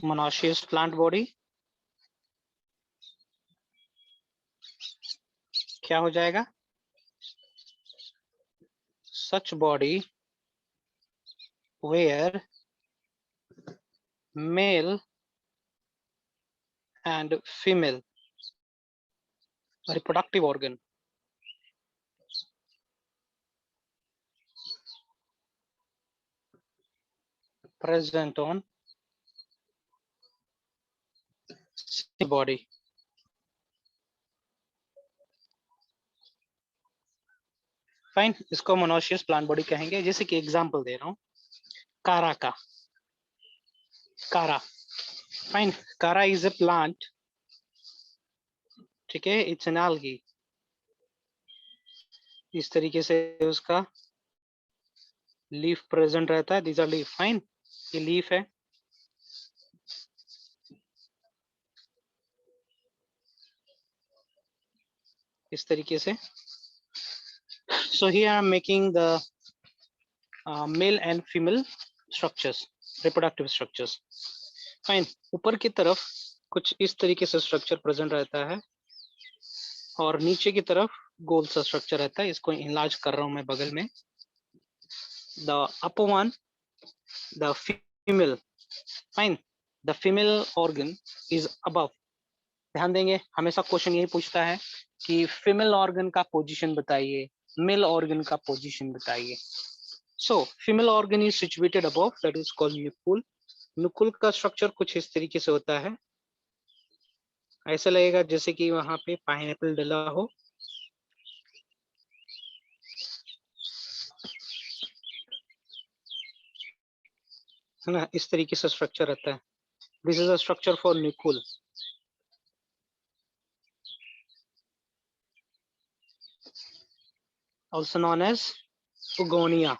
Monoecious plant body क्या हो जाएगा? Such body where male and female reproductive organ present on body. Fine, इसको monoecious plant body कहेंगे। जैसे कि एग्जांपल दे रहा हूं, कारा का। कारा, फाइन, कारा इज ए प्लांट, ठीक है, इट्स एन algae। इस तरीके से उसका लीफ प्रेजेंट रहता है, दीज आर लीफ, फाइन, ये लीफ है। इस तरीके से। So here I'm making the male and female structures, reproductive structures. Fine. ऊपर की तरफ कुछ इस तरीके से स्ट्रक्चर प्रेजेंट रहता है और नीचे की तरफ गोल सा स्ट्रक्चर रहता है। इसको इनलार्ज कर रहा हूं मैं बगल में। The upper one, the female, fine, the female organ is above. ध्यान देंगे, हमेशा क्वेश्चन यही पूछता है कि फीमेल ऑर्गन का पोजीशन बताइए, मेल ऑर्गन का पोजीशन बताइए। So female organ is situated above, that is called nucule. Nucule का स्ट्रक्चर कुछ इस तरीके से होता है, ऐसा लगेगा जैसे कि वहां पे पाइनएप्पल डला हो। है ना, इस तरीके से स्ट्रक्चर रहता है। This is a structure for nucule. also known as Oogonia.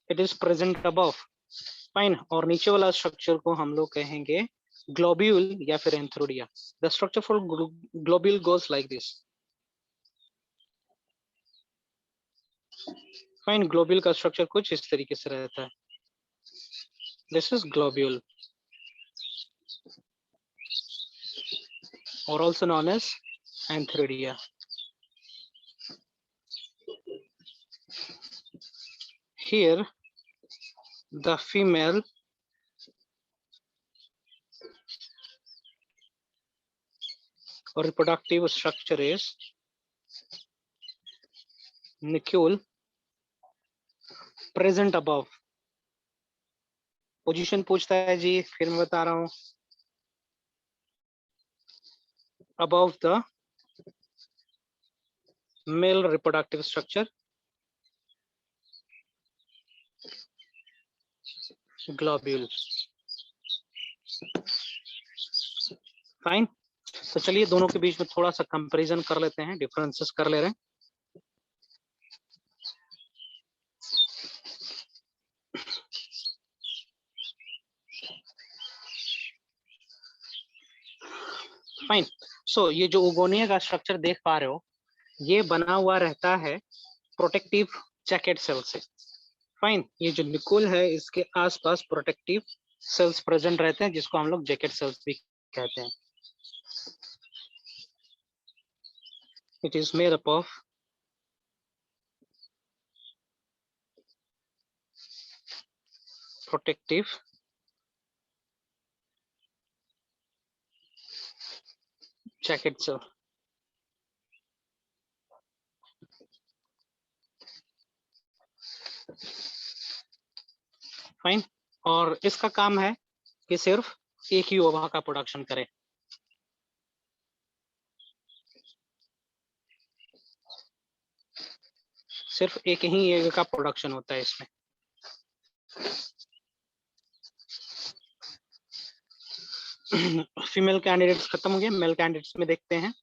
It is present above, fine. और नीचे वाला स्ट्रक्चर को हम लोग कहेंगे ग्लोब्यूल या फिर antheridia. The structure for globule goes like this, fine. Globule का स्ट्रक्चर कुछ इस तरीके से रहता है। दिस इज ग्लोब्यूल और also known as antheridia. Here the female reproductive structure is nucleus present above. पोजीशन पूछता है जी, फिर मैं बता रहा हूं, above the male reproductive structure, globule, fine. तो चलिए दोनों के बीच में थोड़ा सा कंपैरिजन कर लेते हैं, डिफरेंसेस कर ले रहे हैं। फाइन। सो ये जो ओगोनिया का स्ट्रक्चर देख पा रहे हो, ये बना हुआ रहता है प्रोटेक्टिव जैकेट सेल से। फाइन, ये जो न्यूक्ल है इसके आसपास प्रोटेक्टिव सेल्स प्रेजेंट रहते हैं, जिसको हम लोग जैकेट सेल्स भी कहते हैं। It is made up of protective jacket cell. Fine, और इसका काम है कि सिर्फ एक ही ओवा का प्रोडक्शन करे। सिर्फ एक ही एग का प्रोडक्शन होता है इसमें। फीमेल कैंडिडेट्स खत्म हो गए, मेल कैंडिडेट्स में देखते हैं।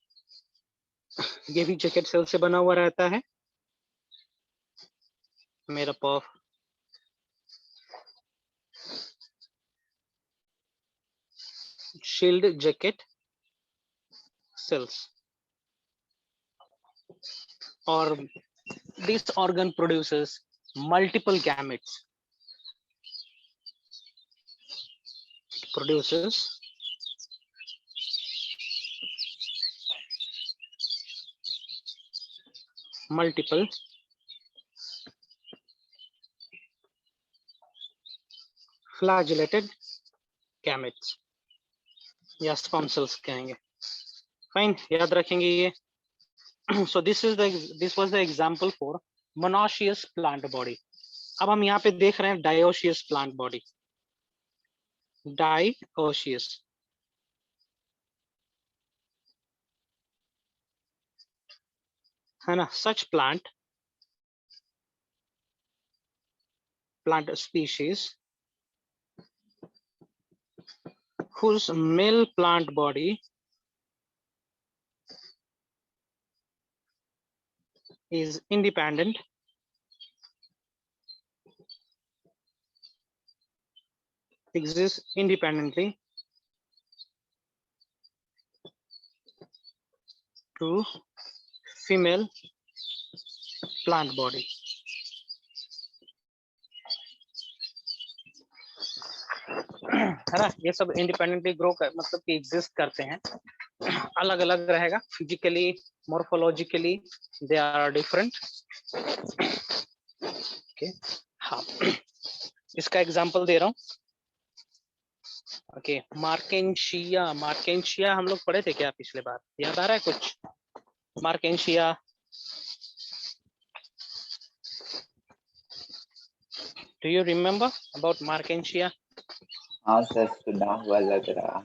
ये भी जैकेट सेल से बना हुआ रहता है, made up of shield jacket cells, or this organ produces multiple gametes. It produces multiple flagellated gametes या sperm cells कहेंगे. Fine, याद रखेंगे ये. So this was the example for monoecious plant body. अब हम यहाँ पे देख रहे हैं dioecious plant body. Dioecious. है ना? Such plant species whose male plant body is independent exists independently to female plant body. है ना? ये सब इंडिपेंडेंटली ग्रो कर मतलब कि एग्जिस्ट करते हैं. अलग अलग रहेगा physically, morphologically they are different. Okay, हाँ, इसका एग्जांपल दे रहा हूँ. ओके, मार्केंशिया हम लोग पढ़े थे क्या पिछले बार? याद आ रहा है कुछ? Marchantia, do you remember about Marchantia? हाँ सर, सुना हुआ लग रहा.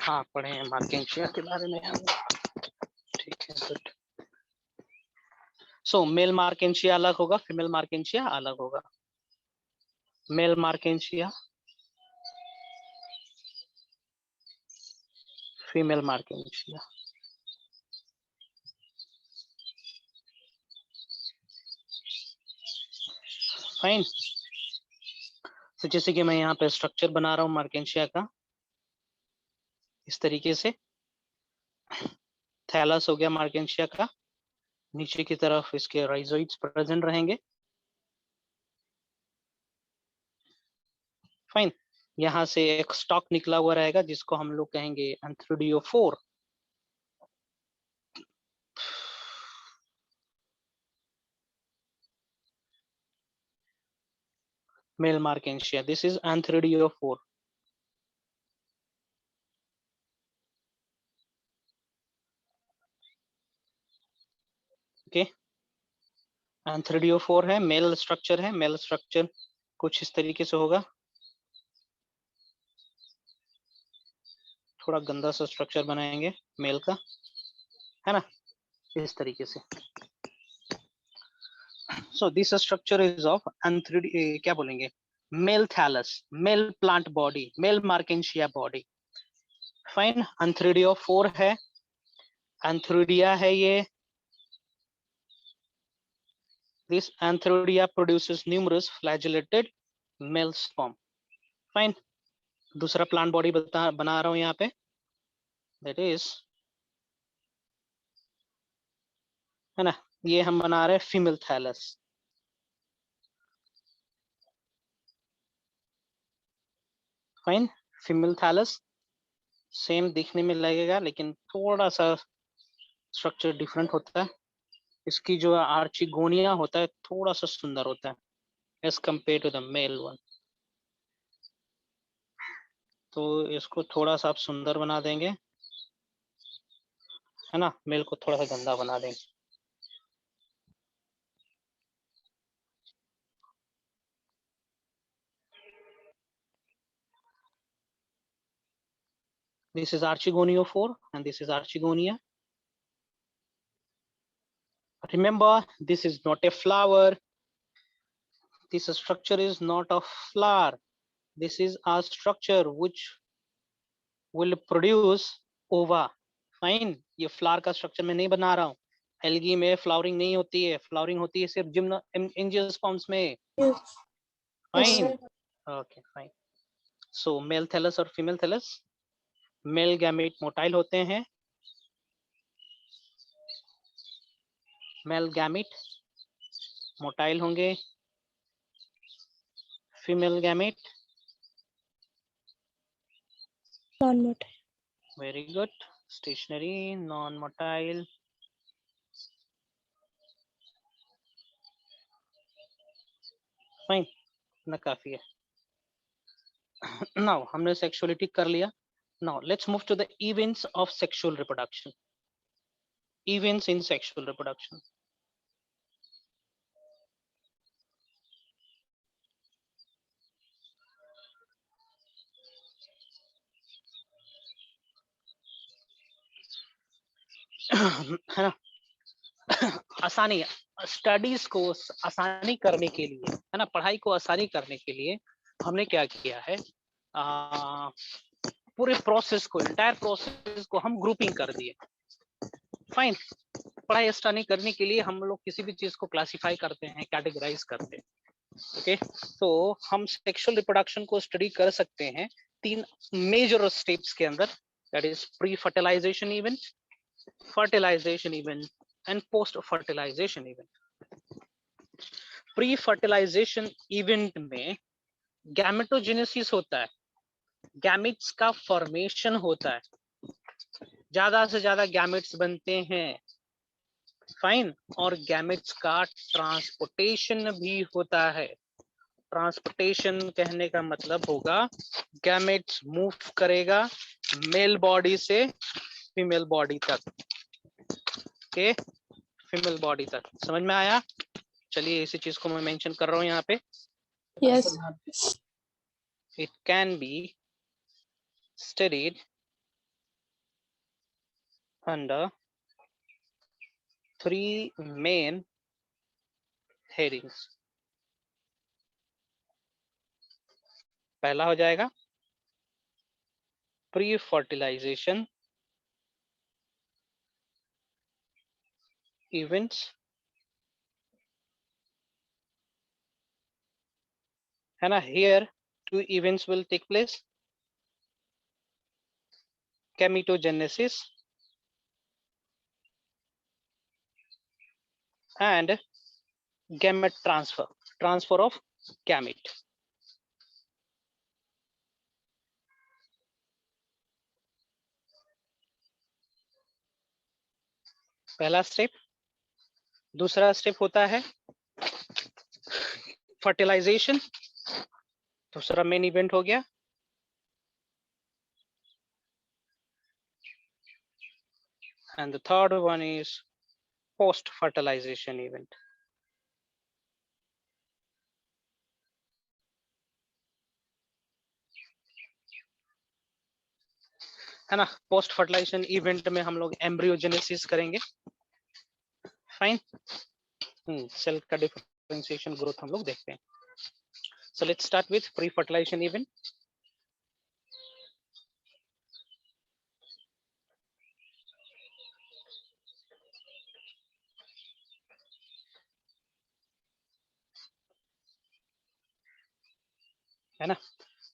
हाँ, पढ़े हैं मार्केंशिया के बारे में हम. ठीक है, गुड. सो मेल मार्केंशिया अलग होगा, फीमेल मार्केंशिया अलग होगा. Male marchantia, female marchantia. Fine. तो जैसे कि मैं यहाँ पे स्ट्रक्चर बना रहा हूँ मार्केंशिया का इस तरीके से. थैलस हो गया मार्केंशिया का, नीचे की तरफ इसके राइजोइड्स प्रेजेंट रहेंगे. फाइन. यहाँ से एक स्टॉक निकला हुआ रहेगा जिसको हम लोग कहेंगे antheridiophore. Male marchantia, this is antheridiophore. Okay, antheridiophore है, मेल स्ट्रक्चर है. मेल स्ट्रक्चर कुछ इस तरीके से होगा. थोड़ा गंदा सा स्ट्रक्चर बनाएंगे मेल का, है ना, इस तरीके से. So this structure is of क्या बोलेंगे, male thallus, male plant body, male marchantia body. Fine. Antheridiophore है, एंथ्रोडिया है ये. This Antheridia produces numerous flagellated male sperm. Fine. दूसरा प्लांट बॉडी बना रहा हूं यहाँ पे. That is, है ना, ये हम बना रहे हैं female thallus. Fine. Female thallus same दिखने में लगेगा लेकिन थोड़ा सा स्ट्रक्चर डिफरेंट होता है. इसकी जो आर्चिगोनिया होता है थोड़ा सा सुंदर होता है as compare to the male one. तो इसको थोड़ा सा आप सुंदर बना देंगे, है ना, मेल को थोड़ा सा गंदा बना देंगे. This is archigoniophore and this is archigonia. Remember, this is not a flower. This structure is not a flower. This is a structure which will produce ova. Fine. ये फ्लावर का स्ट्रक्चर मैं नहीं बना रहा हूँ. एल्गी में flowering नहीं होती है, फ्लावरिंग होती है सिर्फ एंजियोस्पर्म्स में. Fine. Okay, fine. So male thallus और female thallus, male gamete motile होते हैं, मेल गैमेट मोटाइल होंगे, female gamete non motile. Very good, stationary non motile, fine, ना काफी है। नाउ हमने सेक्सुअलिटी कर लिया। Now let's move to the events of sexual reproduction. Events in sexual reproduction. है ना, आसानी, स्टडीज को आसानी करने के लिए, है ना, पढ़ाई को आसानी करने के लिए हमने क्या किया है, पूरे प्रोसेस को, इंटायर प्रोसेस को हम ग्रुपिंग कर दिए। फाइन, पढ़ाई आसानी करने के लिए हम लोग किसी भी चीज को क्लासिफाई करते हैं, कैटेगराइज करते हैं। ओके, तो हम सेक्सुअल रिप्रोडक्शन को स्टडी कर सकते हैं 3 मेजर स्टेप्स के अंदर, that is pre fertilization event, fertilization event and post fertilization event. Pre fertilization event में गैमेटोजेनेसिस होता है, गैमेट्स का फॉर्मेशन होता है, ज्यादा से ज्यादा गैमेट्स बनते हैं। फाइन, और गैमेट्स का ट्रांसपोर्टेशन भी होता है। ट्रांसपोर्टेशन कहने का मतलब होगा गैमेट्स मूव करेगा मेल बॉडी से फीमेल बॉडी तक। ओके, फीमेल बॉडी तक, समझ में आया? चलिए इसी चीज को मैं मेंशन कर रहा हूँ यहाँ पे। Yes. It can be studied under 3 main headings. पहला हो जाएगा प्री फर्टिलाइजेशन इवेंट्स, है ना। Here 2 events will take place, gametogenesis and gamete transfer, transfer of gamete. पहला स्टेप। दूसरा स्टेप होता है फर्टिलाइजेशन, दूसरा मेन इवेंट हो गया। And the third one is post fertilization event. है ना, पोस्ट फर्टिलाइजेशन इवेंट में हम लोग एम्ब्रियोजेनेसिस करेंगे। फाइन, सेल का डिफरेंशिएशन ग्रोथ हम लोग देखते हैं। So let's start with pre fertilization event. है ना,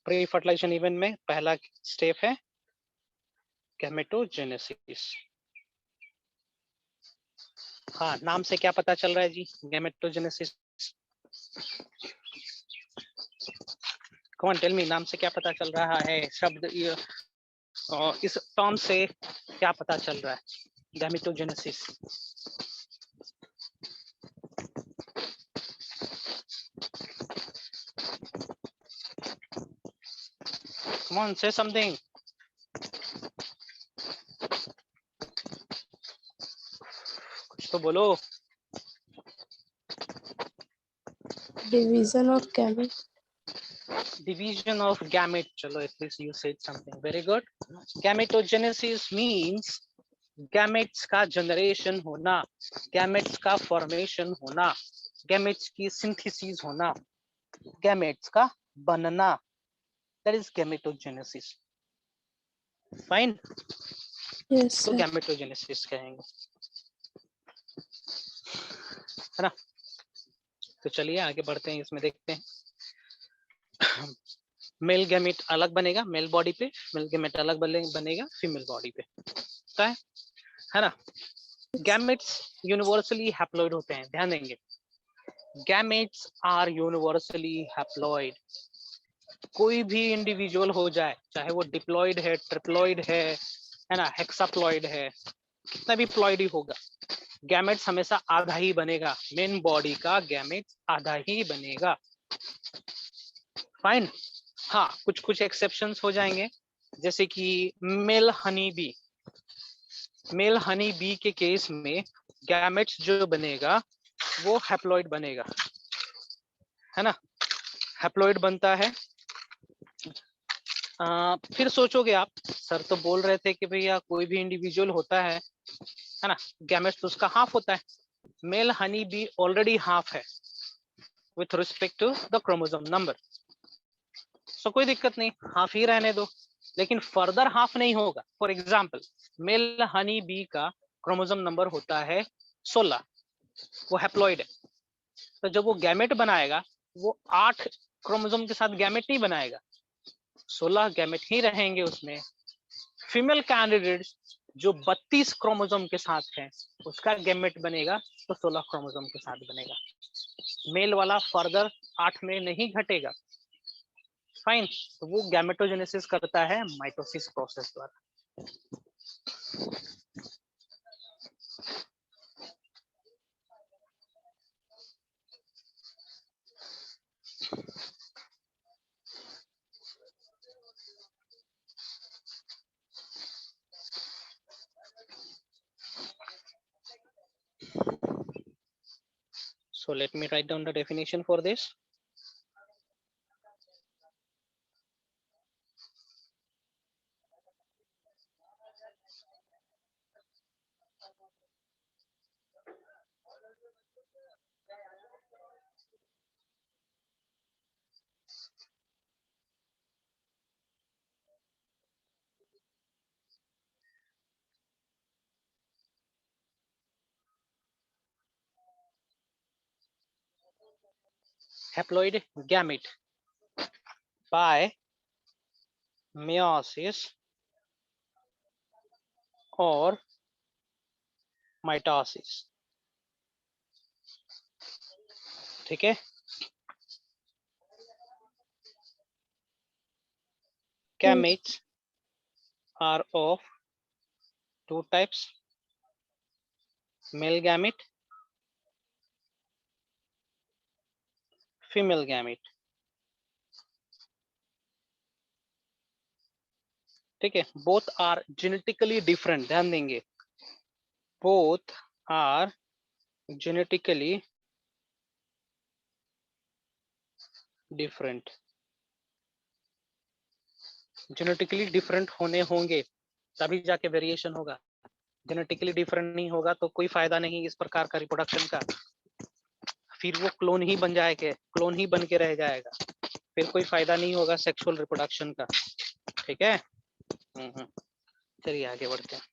प्री फर्टिलाइजेशन इवेंट में पहला स्टेप है गैमेटोजेनेसिस। हाँ, नाम से क्या पता चल रहा है जी, गैमेटोजेनेसिस? कौन टेल मी, नाम से क्या पता चल रहा है? शब्द इस टर्म से क्या पता चल रहा है? Gametogenesis. Come on, say something. कुछ तो बोलो। Division of gamete. Division of gamete. Chalo, at least you said something. Very good. Gametogenesis means gametes का जनरेशन होना, gametes का फॉर्मेशन होना, gametes की सिंथेसिस होना, gametes का बनना, that is gametogenesis. Fine. Yes तो सर। gametogenesis कहेंगे, है ना। तो चलिए आगे बढ़ते हैं, इसमें देखते हैं। मेल गैमेट अलग बनेगा मेल बॉडी पे, मेल गैमेट अलग बनेगा फीमेल बॉडी पे, है ना। गैमेट्स यूनिवर्सली हैप्लॉइड होते हैं, ध्यान देंगे। Gametes are universally haploid. कोई भी इंडिविजुअल हो जाए, चाहे वो डिप्लॉइड है, ट्रिप्लॉइड है ना, हेक्साप्लॉइड है, कितना भी प्लॉइड ही होगा, गैमेट्स हमेशा आधा ही बनेगा। मेन बॉडी का गैमेट्स आधा ही बनेगा। फाइन। हाँ, कुछ कुछ एक्सेप्शंस हो जाएंगे, जैसे कि male honey bee. Male honey bee के केस में गैमेट्स जो बनेगा वो हैप्लॉइड बनेगा, है ना, हैप्लॉइड बनता है। फिर सोचोगे आप, सर तो बोल रहे थे कि भैया कोई भी इंडिविजुअल होता है ना, गैमेट्स तो उसका हाफ होता है। Male honey bee already half है with respect to the chromosome number, so कोई दिक्कत नहीं, हाफ ही रहने दो, लेकिन फर्दर हाफ नहीं होगा। For example, male honey bee का क्रोमोसोम नंबर होता है 16, वो हैप्लॉइड है, तो जब वो गैमेट बनाएगा वो 8 क्रोमोसोम के साथ गैमेट नहीं बनाएगा, 16 गैमेट ही रहेंगे उसमें। फीमेल कैंडिडेट जो 32 क्रोमोसोम के साथ है उसका गैमेट बनेगा तो 16 क्रोमोसोम के साथ बनेगा। मेल वाला फर्दर 8 में नहीं घटेगा। फाइन। तो वो गैमेटोजेनेसिस करता है माइटोसिस प्रोसेस द्वारा। So let me write down the definition for this. Haploid gamete by meiosis or mitosis. ठीक है, gametes are of two types, male gamete, female gamete। ठीक है, both are genetically different, ध्यान देंगे, both are genetically different। Genetically different होने होंगे तभी जाके वेरिएशन होगा, जेनेटिकली डिफरेंट नहीं होगा तो कोई फायदा नहीं इस प्रकार का रिप्रोडक्शन का, फिर वो क्लोन ही बन जाएगा, क्लोन ही बन के रह जाएगा, फिर कोई फायदा नहीं होगा सेक्सुअल रिप्रोडक्शन का। ठीक है, चलिए आगे बढ़ते हैं।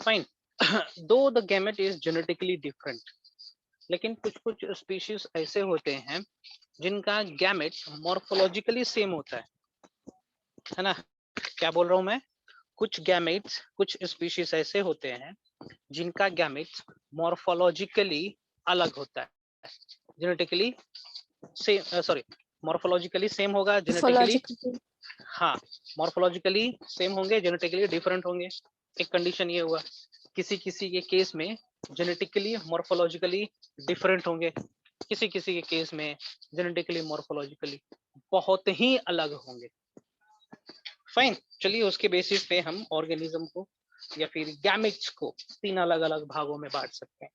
फाइन। दो the gamete is genetically different, लेकिन कुछ कुछ स्पीशीज ऐसे होते हैं जिनका गैमेट मॉर्फोलॉजिकली सेम होता है ना। क्या बोल रहा हूं मैं, कुछ गैमेट्स, कुछ स्पीशीज ऐसे होते हैं जिनका गैमेट्स मॉर्फोलॉजिकली अलग होता है, genetically same, sorry, morphologically same होगा, जेनेटिकली, हाँ, मॉर्फोलॉजिकली सेम होंगे, जेनेटिकली डिफरेंट होंगे। एक कंडीशन ये हुआ, किसी किसी के केस में जेनेटिकली मॉर्फोलॉजिकली डिफरेंट होंगे, किसी किसी के केस में जेनेटिकली मॉर्फोलॉजिकली बहुत ही अलग होंगे। फाइन, चलिए उसके बेसिस पे हम ऑर्गेनिज्म को या फिर गैमेट्स को 3 अलग अलग भागों में बांट सकते हैं।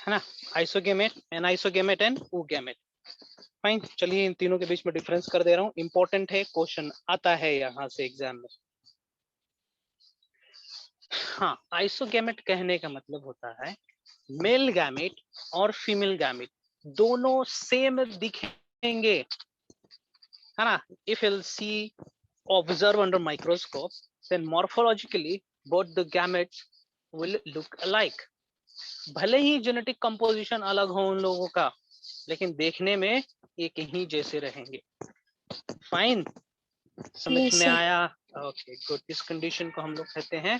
है ना, आइसोगेमेट, एनाइसोगेमेट एंड oogamete। फाइन, चलिए इन तीनों के बीच में डिफरेंस कर दे रहा हूँ, इंपॉर्टेंट है, क्वेश्चन आता है यहाँ से एग्जाम में। हाँ, आइसोगेमेट कहने का मतलब होता है मेल गैमेट और फीमेल गैमेट दोनों सेम दिखेंगे, है ना। If you'll see, observe under microscope, then morphologically both the gametes will look alike। भले ही जेनेटिक कंपोजिशन अलग हो उन लोगों का, लेकिन देखने में एक ही जैसे रहेंगे। फाइन, समझ Yes, में sir. आया? ओके गुड, इस कंडीशन को हम लोग कहते हैं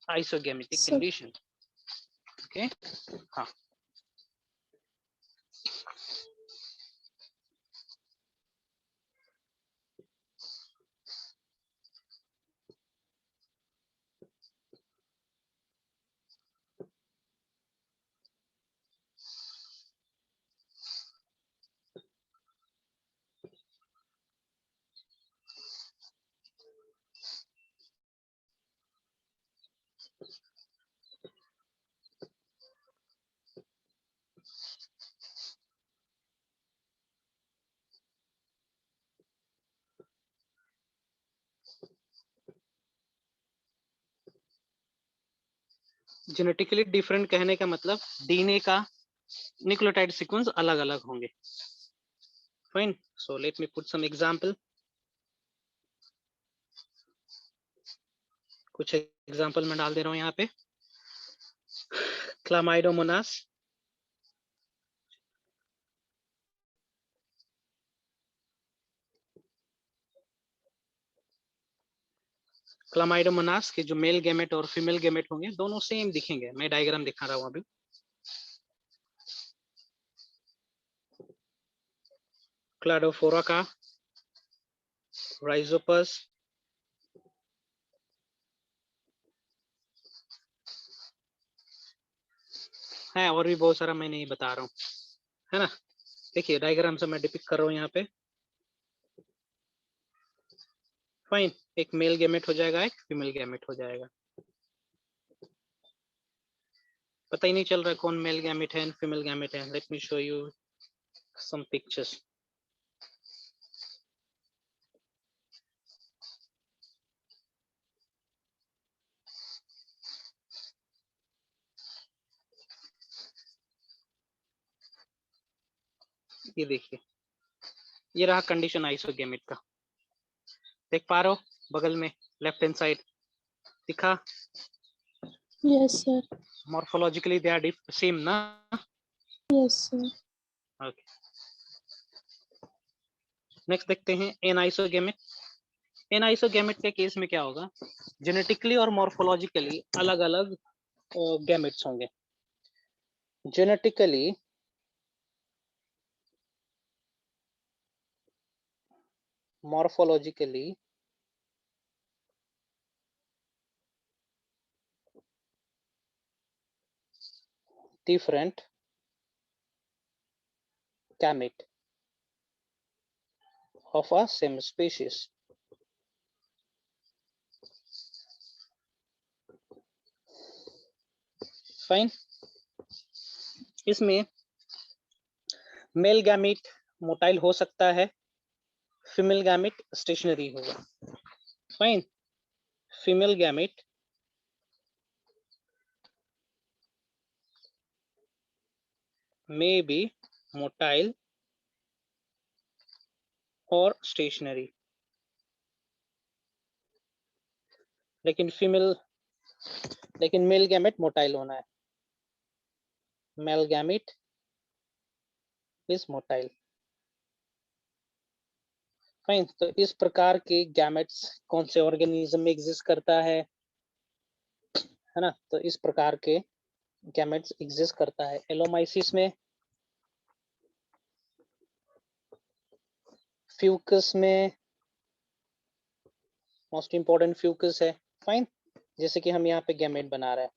आइसोगेमेटिक Sir. कंडीशन। ओके, हाँ। जेनेटिकली डिफरेंट कहने का मतलब डीएनए का न्यूक्लियोटाइड सीक्वेंस अलग अलग होंगे। Fine, so let me put some example. कुछ एग्जांपल मैं डाल दे रहा हूँ यहाँ पे। क्लामाइडोमोनास, क्लामाइडोमोनास के जो मेल गैमेट और फीमेल गैमेट होंगे दोनों सेम दिखेंगे। मैं डायग्राम दिखा रहा हूँ अभी। क्लाडोफोरा का राइजोपस, है और भी बहुत सारा, मैं नहीं बता रहा हूँ, है ना। देखिए डायग्राम से मैं डिपिक्ट कर रहा हूँ यहाँ पे। फाइन, एक मेल गैमेट हो जाएगा, एक फीमेल गैमेट हो जाएगा। पता ही नहीं चल रहा कौन मेल गैमेट है फीमेल गैमेट है। Let me show you some pictures. ये देखिए, ये रहा कंडीशन आइसोगेमेट का। देख पा रहे हो बगल में लेफ्ट हैंड साइड दिखा? Yes, sir. Morphologically they are same ना। Yes, sir. ओके, नेक्स्ट देखते हैं एनाइसोगेमेट। एनाइसोगेमेट के केस में क्या होगा, जेनेटिकली और मॉर्फोलॉजिकली अलग अलग गैमेट्स होंगे। Genetically morphologically different gamete of a same species। Fine, इसमें मेल गैमेट मोटाइल हो सकता है, फीमेल गैमेट स्टेशनरी होगा। Fine, female gamete may be motile और स्टेशनरी, लेकिन मेल गैमेट मोटाइल होना है। Male gamete is motile. Fine, तो इस प्रकार के गैमेट्स कौन से ऑर्गेनिज्म में एग्जिस्ट करता है ना। तो इस प्रकार के गैमेट्स एग्जिस्ट करता है एलोमाइसिस में, फ्यूकस में, मोस्ट इंपॉर्टेंट फ्यूकस है। फाइन, जैसे कि हम यहाँ पे गैमेट बना रहे हैं,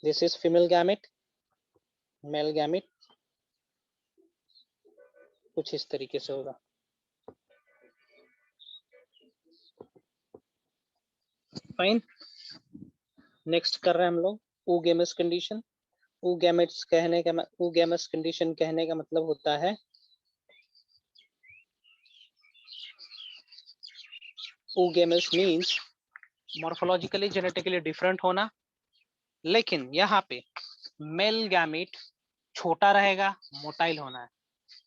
this is female gamete, male gamete कुछ इस तरीके से होगा। फाइन, नेक्स्ट कर रहे हैं हम लोग oogamous कंडीशन। oogametes कहने का oogamous कंडीशन कहने का मतलब होता है oogamous means morphologically genetically different होना, लेकिन यहाँ पे मेल गैमेट छोटा रहेगा, मोटाइल होना है,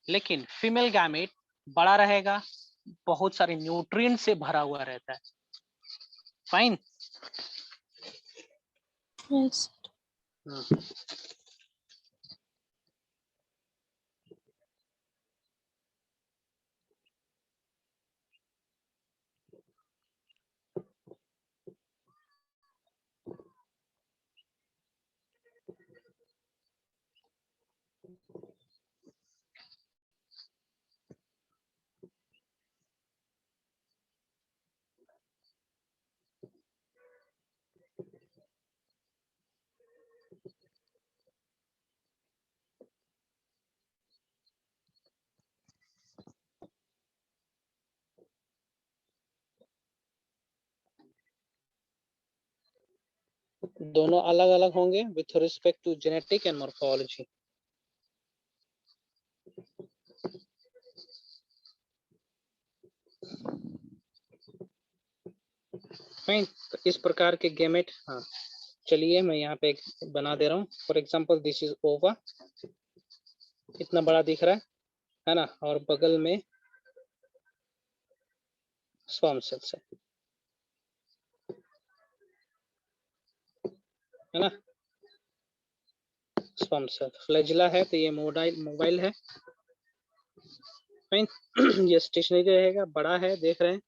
लेकिन फीमेल गैमेट बड़ा रहेगा, बहुत सारे न्यूट्रिएंट से भरा हुआ रहता है। फाइन। Yes. दोनों अलग अलग होंगे with respect to genetic and morphology. Fine. तो इस प्रकार के गैमेट, हाँ चलिए मैं यहाँ पे एक बना दे रहा हूँ। फॉर एग्जांपल दिस इज ओवा, इतना बड़ा दिख रहा है ना, और बगल में स्पर्म सेल्स है ना, स्पर्म सेल। फ्लैजिला है तो ये मोबाइल है। फाइन। ये स्टेशनरी रहेगा, बड़ा है, देख रहे हैं,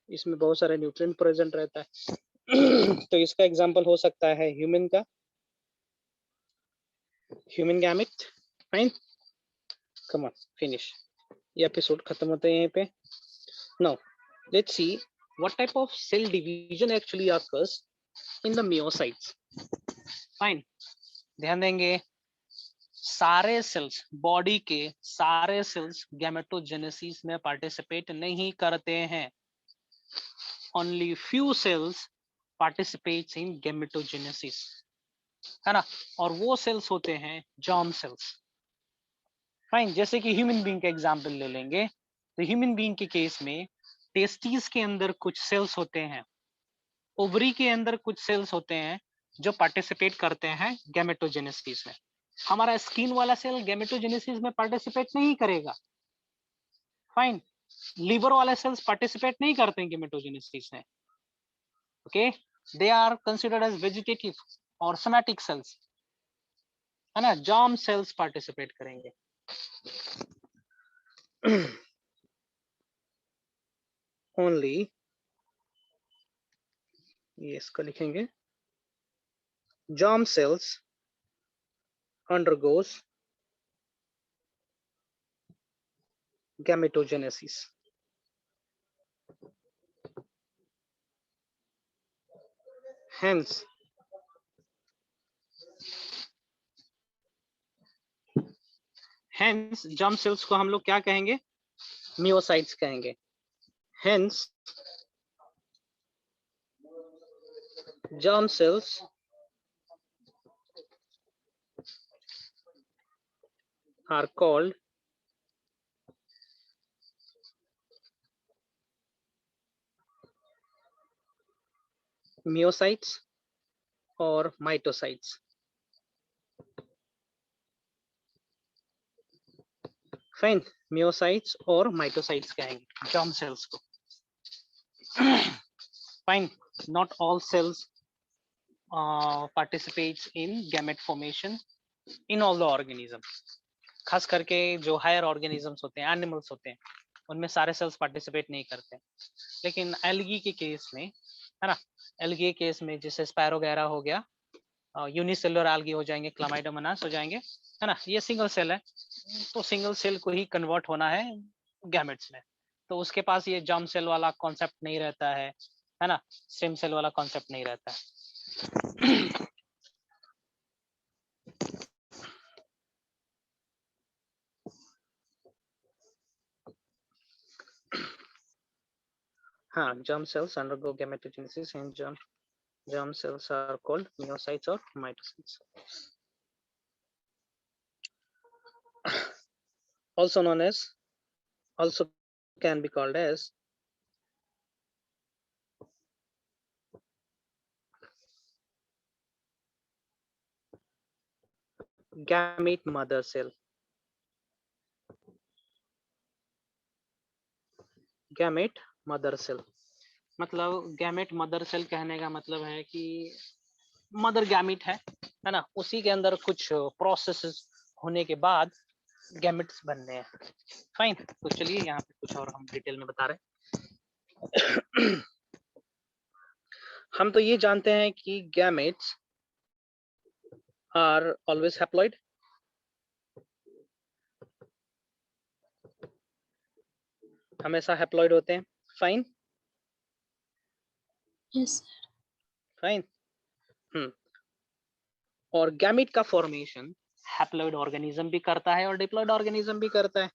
इसमें बहुत सारे न्यूट्रिएंट प्रेजेंट रहता है। तो इसका एग्जांपल हो सकता है ह्यूमन का, human gamete. Fine, come on finish. ये एपिसोड खत्म होते हैं यहीं पे। Now let's see what type of cell division actually occurs in the meiocytes. Fine, ध्यान देंगे, सारे सेल्स, बॉडी के सारे सेल्स गैमेटोजेनेसिस में पार्टिसिपेट नहीं करते हैं। Only few cells participates in gametogenesis, है ना, और वो सेल्स होते हैं जर्म सेल्स। फाइन, जैसे कि ह्यूमन बीइंग का एग्जांपल ले लेंगे, तो ह्यूमन बीइंग के केस में टेस्टिस के अंदर कुछ सेल्स होते हैं, ओवरी के अंदर कुछ सेल्स होते हैं जो पार्टिसिपेट करते हैं गैमेटोजेनेसिस में। हमारा स्किन वाला सेल गैमेटोजेनेसिस में पार्टिसिपेट नहीं करेगा। फाइन, लीवर वाले सेल्स पार्टिसिपेट नहीं करते हैं गैमेटोजेनेसिस में। Okay, they are considered as vegetative और सोमैटिक सेल्स, है ना। जर्म सेल्स पार्टिसिपेट करेंगे। ओनली, ये इसको लिखेंगे, germ cells undergoes gametogenesis. Hence germ cells को हम लोग क्या कहेंगे, मियोसाइट्स कहेंगे। Hence germ cells are called myocytes और माइटोसाइट्स। फाइन, मियोसाइट्स और माइटोसाइट्स कहेंगे जर्म सेल्स को। Fine, not all cells participates in gamete formation in all the organism। खास करके जो हायर ऑर्गेनिजम्स होते हैं, एनिमल्स होते हैं, उनमें सारे सेल्स पार्टिसिपेट नहीं करते। लेकिन एल्गी के केस में, है ना, एल्गी के केस में जैसे स्पैरोगैरा हो गया, यूनिसेलुलर एल्गी हो जाएंगे, क्लामाइडोमोनास हो जाएंगे, है ना, ये सिंगल सेल है, तो सिंगल सेल को ही कन्वर्ट होना है गैमेट्स में, तो उसके पास ये जर्म सेल वाला कॉन्सेप्ट नहीं रहता है ना, स्टेम सेल वाला कॉन्सेप्ट नहीं रहता है। हाँ, germ cells undergo gametogenesis and germ cells are called myocytes or mitocytes. also known as, also can be called as gamete mother cell. Gamete mother cell, मतलब गैमेट मदर सेल कहने का मतलब है कि मदर गैमेट है ना, उसी के अंदर कुछ प्रोसेसेस होने के बाद गैमेट्स बनने हैं। फाइन, तो चलिए यहाँ पे कुछ और हम डिटेल में बता रहे हैं। हम तो ये जानते हैं कि गैमेट्स आर ऑलवेज हैप्लॉइड, हमेशा हैप्लॉइड होते हैं। Fine, Yes, sir. फाइन। और गैमेट का फॉर्मेशन हैप्लॉइड ऑर्गेनिज्म भी करता है और डिप्लॉइड ऑर्गेनिज्म भी करता है।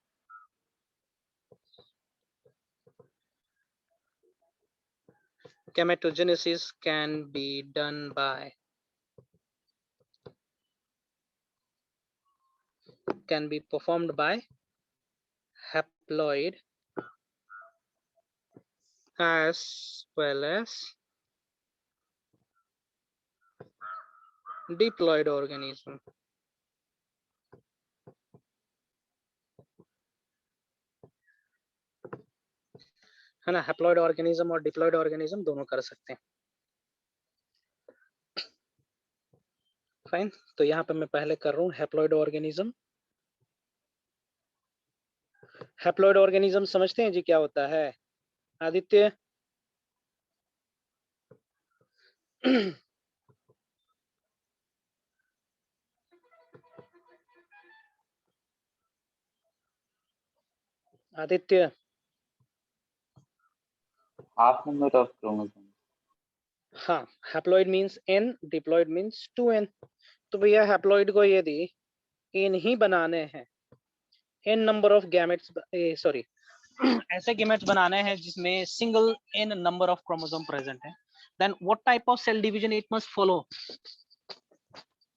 Gametogenesis can be done by, can be performed by haploid as well as diploid organism. है ना, हैप्लॉइड ऑर्गेनिज्म और डिप्लॉइड ऑर्गेनिज्म दोनों कर सकते हैं। फाइन, तो यहाँ पे मैं पहले कर रहा हूँ हैप्लॉइड ऑर्गेनिज्म। हैप्लॉइड ऑर्गेनिज्म समझते हैं जी क्या होता है Aditya? Aditya, half number of chromosomes. हाँ, haploid means n, diploid means 2n। तो भैया हैप्लॉइड को यदि n ही बनाने हैं, n number of gametes, sorry ऐसे गैमेट्स बनाने हैं जिसमें single n number of chromosome present है, then what type of cell division it must follow?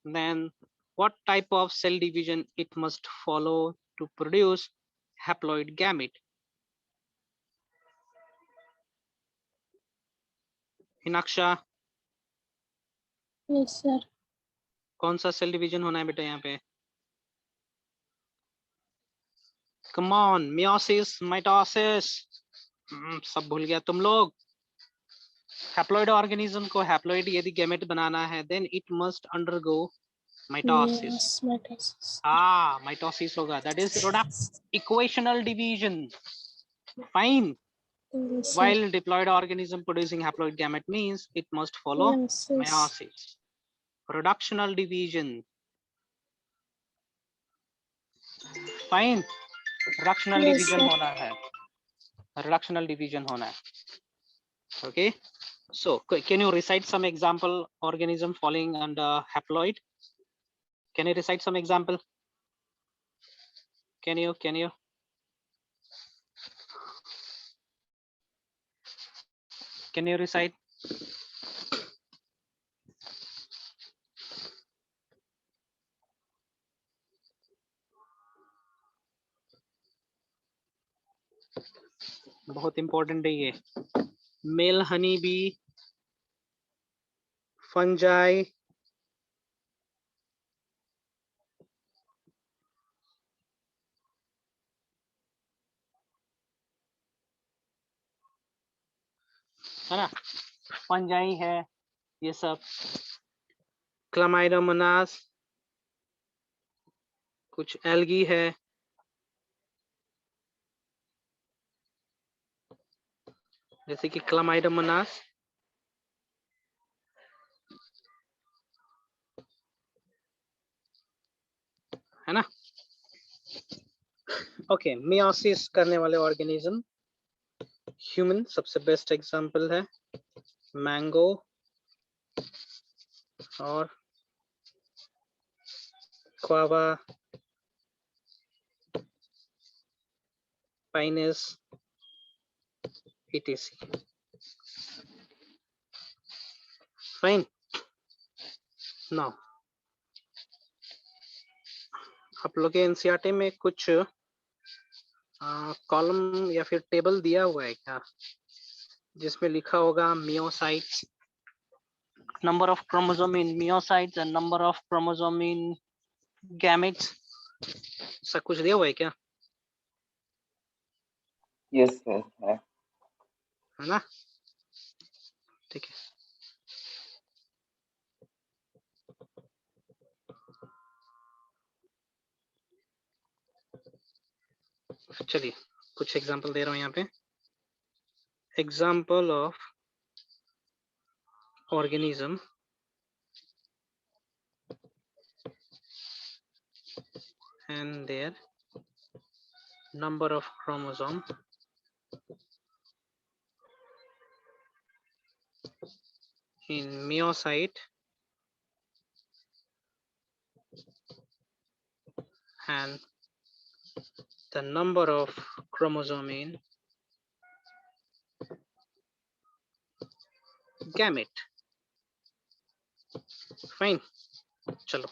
Then what type of cell division it must follow to produce haploid gamete? हिनाक्षा, Yes, sir. कौन सा cell division होना है बेटा यहाँ पे? Come on, meiosis, mitosis, सब भूल गया तुम लोग। हैप्लॉइड ऑर्गेनिज्म को हैप्लॉइड यदि गैमेट बनाना है then it must undergo mitosis. Yes, mitosis. Mitosis होगा, that is equational division. Fine. Yes, sir. While diploid organism producing haploid gamete means it must follow Yes, yes. meiosis. Reductional division. Fine. Reductional Yes, division sir. होना है, reductional division होना है. Okay. So can you recite some example organism falling under haploid? Can you recite some example? Can you? Can you recite? बहुत important है ये। Mail honey B, fungi, है ना, fungi है ये सब, क्लामाइडोमोनास, कुछ एल्गी है, जैसे कि क्लामाइडोमोनास, है ना। ओके, मियोसिस करने वाले ऑर्गेनिज्म, ह्यूमन सबसे बेस्ट एग्जांपल है, मैंगो और क्वावा, पाइनस, etc. फाइन। नाउ आप लोग के एनसीईआरटी में कुछ कॉलम या फिर टेबल दिया हुआ है क्या जिसमें लिखा होगा myocytes, number of chromosome in myocytes and number of chromosome in gametes, ऐसा कुछ दिया हुआ है क्या? यस सर है। है ना, ठीक है। चलिए कुछ एग्जांपल दे रहा हूँ यहाँ पे। Example of organism and their number of chromosome in myocyte and the number of chromosome in gamete. Fine, चलो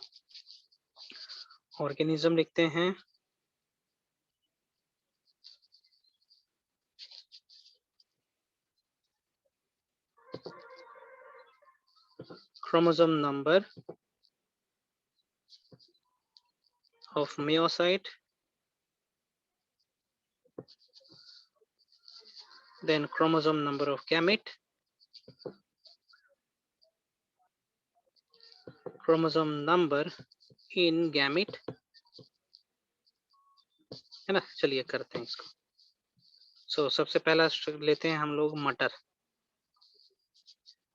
ऑर्गेनिज्म लिखते हैं। chromosome number of myocyte, then chromosome number of gamete, chromosome number in gamete, है ना। चलिए करते हैं इसको। सो सबसे पहला लेते हैं हम लोग मटर।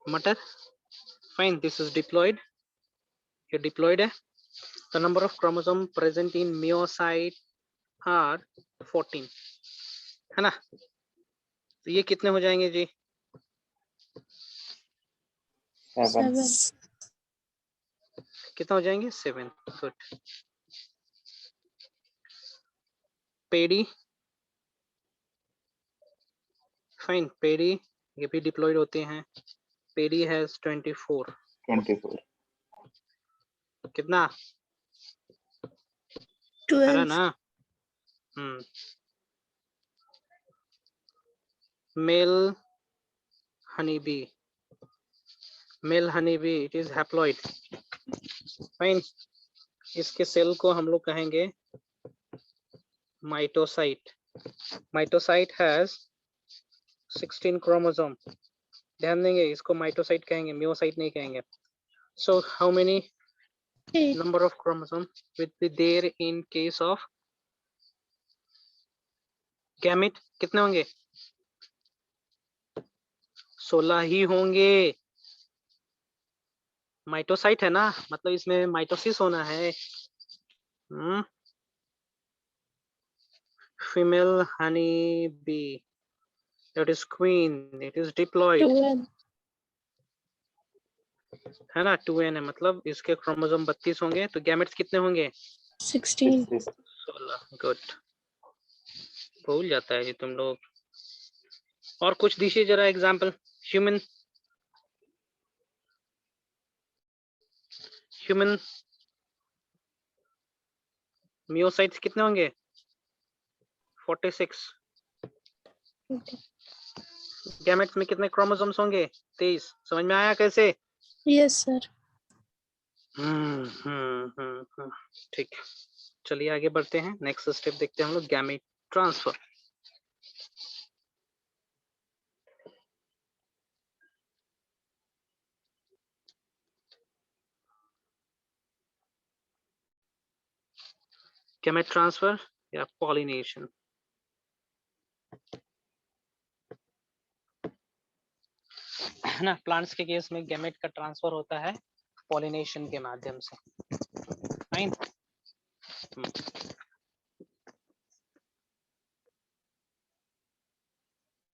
मटर, फाइन, दिस इज डिप्लॉयड, ये डिप्लॉयड है। The number of chromosome present in meiocyte are 14, है ना। तो ये कितने हो जाएंगे जी? 7। 7. कितना हो जाएंगे? 7। गुड। पेडी, फाइन, पेडी ये भी डिप्लॉयड होते हैं। Paddy has 24, 24। कितना? 12. ना। Male honey bee, male honey bee it is haploid, fine. इसके सेल को हम लोग कहेंगे माइटोसाइट। माइटोसाइट हैज 16 क्रोमोसोम, ध्यान देंगे इसको माइटोसाइट कहेंगे, मियोसाइट नहीं कहेंगे। So how many 8. number of chromosome will be there in case of gamete? कितने होंगे? 16 ही होंगे। माइटोसाइट है ना, मतलब इसमें माइटोसिस होना है। Female honey bee, that is queen, it is diploid, 12. है ना। 2n है, मतलब इसके क्रोमोसोम 32 होंगे। तो गैमेट्स कितने होंगे? 16. 16। गुड, भूल जाता है जी तुम लोग। और कुछ दीजिए जरा एग्जांपल। ह्यूमन, ह्यूमन मियोसाइट्स कितने होंगे? 46। Okay. गैमेट्स में कितने क्रोमोसोम्स होंगे? 23। समझ में आया कैसे? Yes, sir. ठीक, चलिए आगे बढ़ते हैं। नेक्स्ट स्टेप देखते हैं हम लोग, गैमेट ट्रांसफर। गैमेट ट्रांसफर या पॉलिनेशन। है ना, प्लांट्स के केस में गैमेट का ट्रांसफर होता है पॉलिनेशन के माध्यम से। Fine.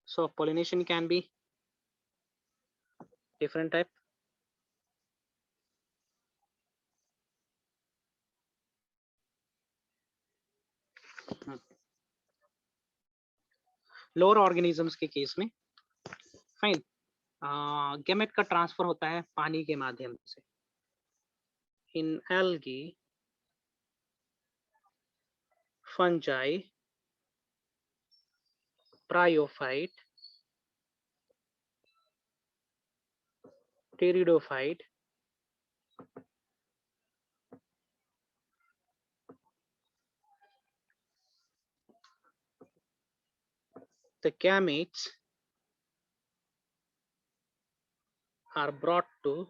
So pollination can be different type. Lower organisms के केस में, फाइन, गैमेट का ट्रांसफर होता है पानी के माध्यम से। In algae, fungi bryophyte, pteridophyte, the gametes are brought to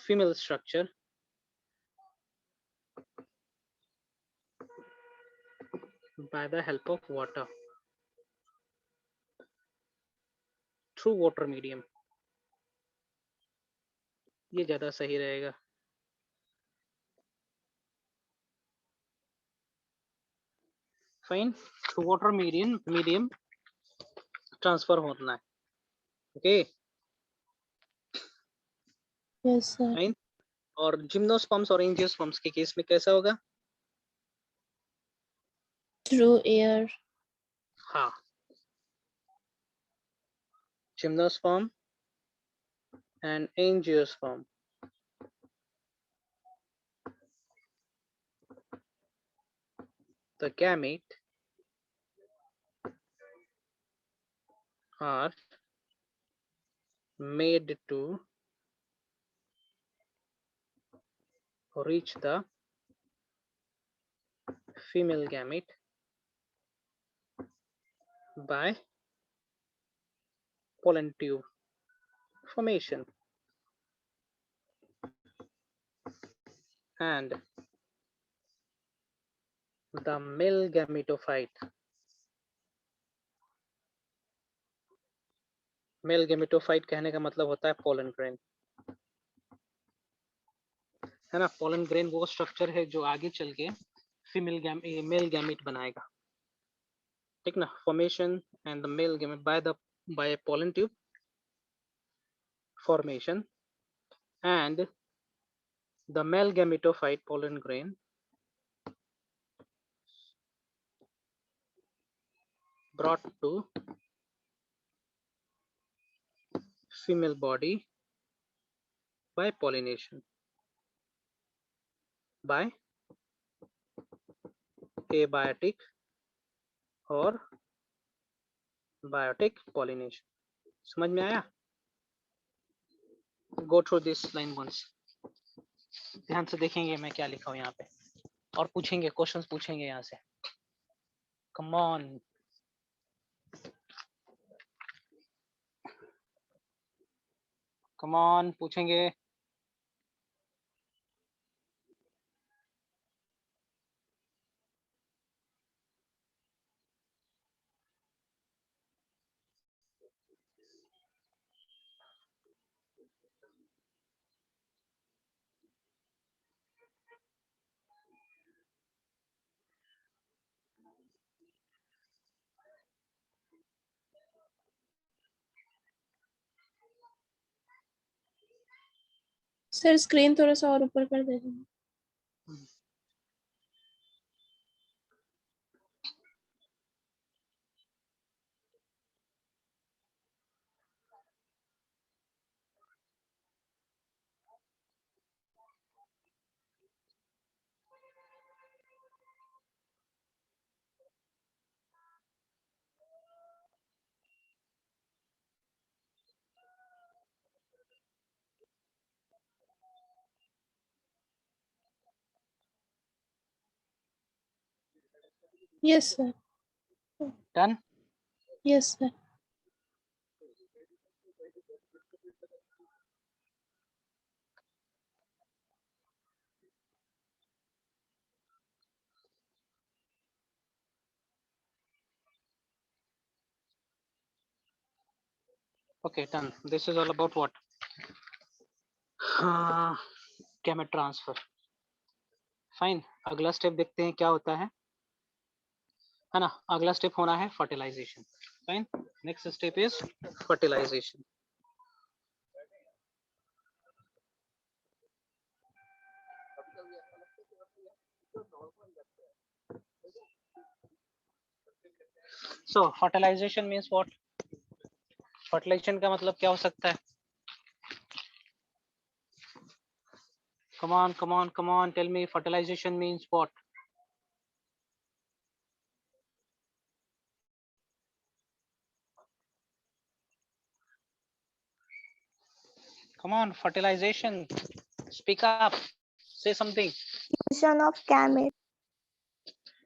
female structure by the help of water, through water medium. ये ज्यादा सही रहेगा. Fine. Through water medium transfer होना है. Okay. Yes, sir. Fine. और जिम्नोस्पर्म्स और एंजियोस्पर्म्स के case में कैसा होगा? Through air. हाँ. Gymnosperm and angiosperm. The gamete are made to reach the female gamete by pollen tube formation, and the male gametophyte कहने का मतलब होता है pollen grain, है ना. pollen grain वो स्ट्रक्चर है जो आगे चल के मेल गैमेट बनाएगा. ठीक ना. formation and the male gamete by a pollen tube formation, and the male gametophyte pollen grain brought to female body by pollination by abiotic or biotic pollination. समझ में आया? Go through this line once. ध्यान से देखेंगे मैं क्या लिखा हूं यहाँ पे, और पूछेंगे, क्वेश्चंस पूछेंगे यहाँ से. Come on. Come on, पूछेंगे. सर स्क्रीन थोड़ा सा और ऊपर कर देना. Yes, sir. Done? Yes, sir. Okay, done. This is all about what? Gamete transfer. Fine. अगला स्टेप देखते हैं क्या होता है ना. अगला स्टेप होना है fertilization. Fine. Next step is fertilization. So fertilization means what? Fertilization का मतलब क्या हो सकता है? Come on, tell me fertilization means what? Come on, fertilization. Speak up. Say something. Fusion of gamete.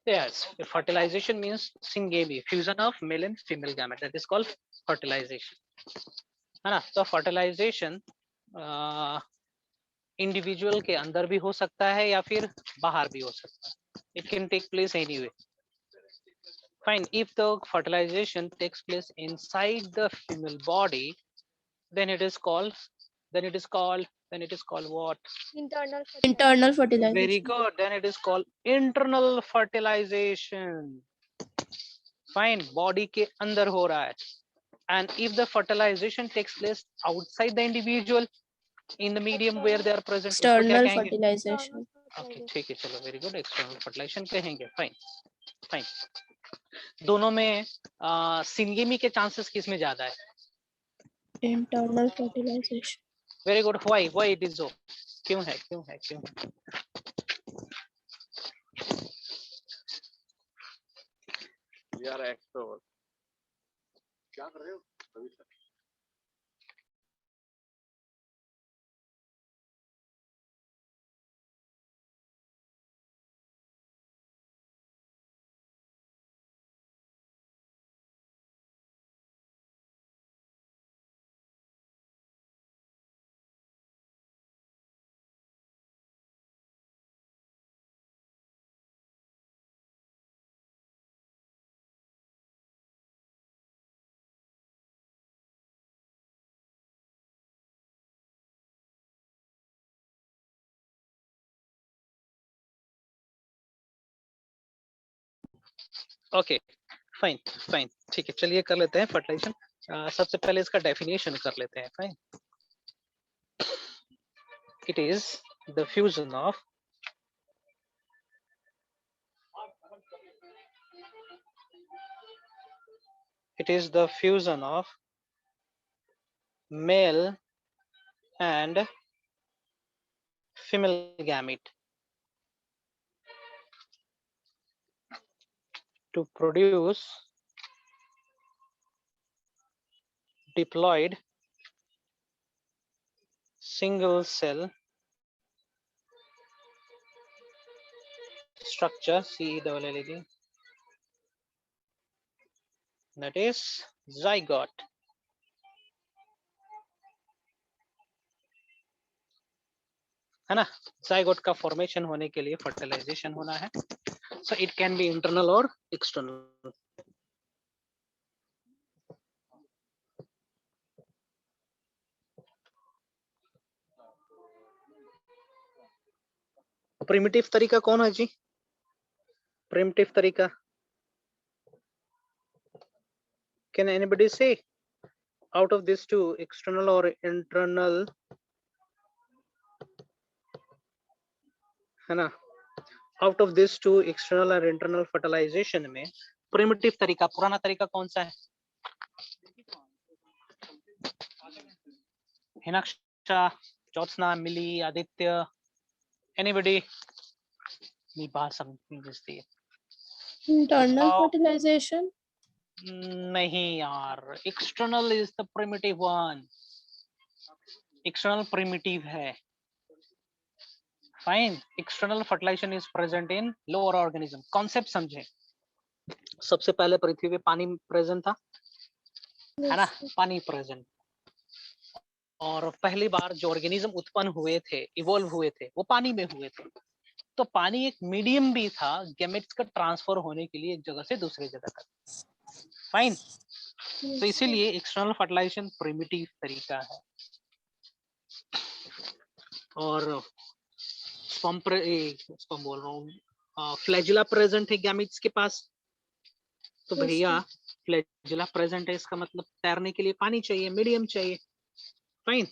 Yes, fertilization means syngamy, fusion of male and female gamete. That is called fertilization. है ना? तो fertilization individual के अंदर भी हो सकता है या फिर बाहर भी हो सकता है. It can take place anyway. Fine. If the fertilization takes place inside the female body, then it is called what? Internal fertilization. Very good. Then it is called internal fertilization. Fine. Body के अंदर हो रहा है. And if the fertilization takes place outside the individual, in the medium where they are present, उसको क्या External कहेंगे? fertilization. Okay, ठीक है, चलो, very good. External fertilization कहेंगे. Fine. दोनों में सिंगेमी के चांसेस किस में ज्यादा है? Internal fertilization. Very good. Why it is so? क्यों है? We are extrovert. क्या कर रहे हो रवि सर? Okay, fine. ठीक है, चलिए कर लेते हैं फर्टिलाइजेशन. सबसे पहले इसका डेफिनेशन कर लेते हैं. Fine. It is the fusion of male and female gamete to produce diploid single cell structure, CELLD, that is zygote. है ना? zygote का फॉर्मेशन होने के लिए फर्टिलाइजेशन होना है. So it can be internal or external. Primitive तरीका कौन है जी? प्रिमिटिव तरीका, can anybody say out of these two, external or internal? है ना? Out of these two, external और internal fertilization में प्रिमिटिव तरीका, पुराना तरीका कौन सा है? Hinaksha, Jyotsna, Mili, Aditya, anybody? Nibha something this थी. Internal fertilization. नहीं यार, external is the primitive one. External primitive है. Fine. External fertilization is present in lower organism. Concept समझे. सबसे पहले पृथ्वी पे पानी प्रेजेंट था, है ना? पानी प्रेजेंट. और पहली बार जो ऑर्गेनिज्म उत्पन्न हुए थे, इवॉल्व हुए थे, वो पानी में हुए थे. तो पानी एक मीडियम भी था गैमेट्स का ट्रांसफर होने के लिए एक जगह से दूसरी जगह तक. फाइन. तो इसीलिए एक्सटर्नल फर्टिलाइजेशन प्रिमिटिव तरीका है. और स्पर्म बोल रहा हूँ, फ्लैजिला प्रेजेंट है गैमेट्स के पास. तो भैया फ्लैजिला प्रेजेंट है, इसका मतलब तैरने के लिए पानी चाहिए, मीडियम चाहिए. फाइन.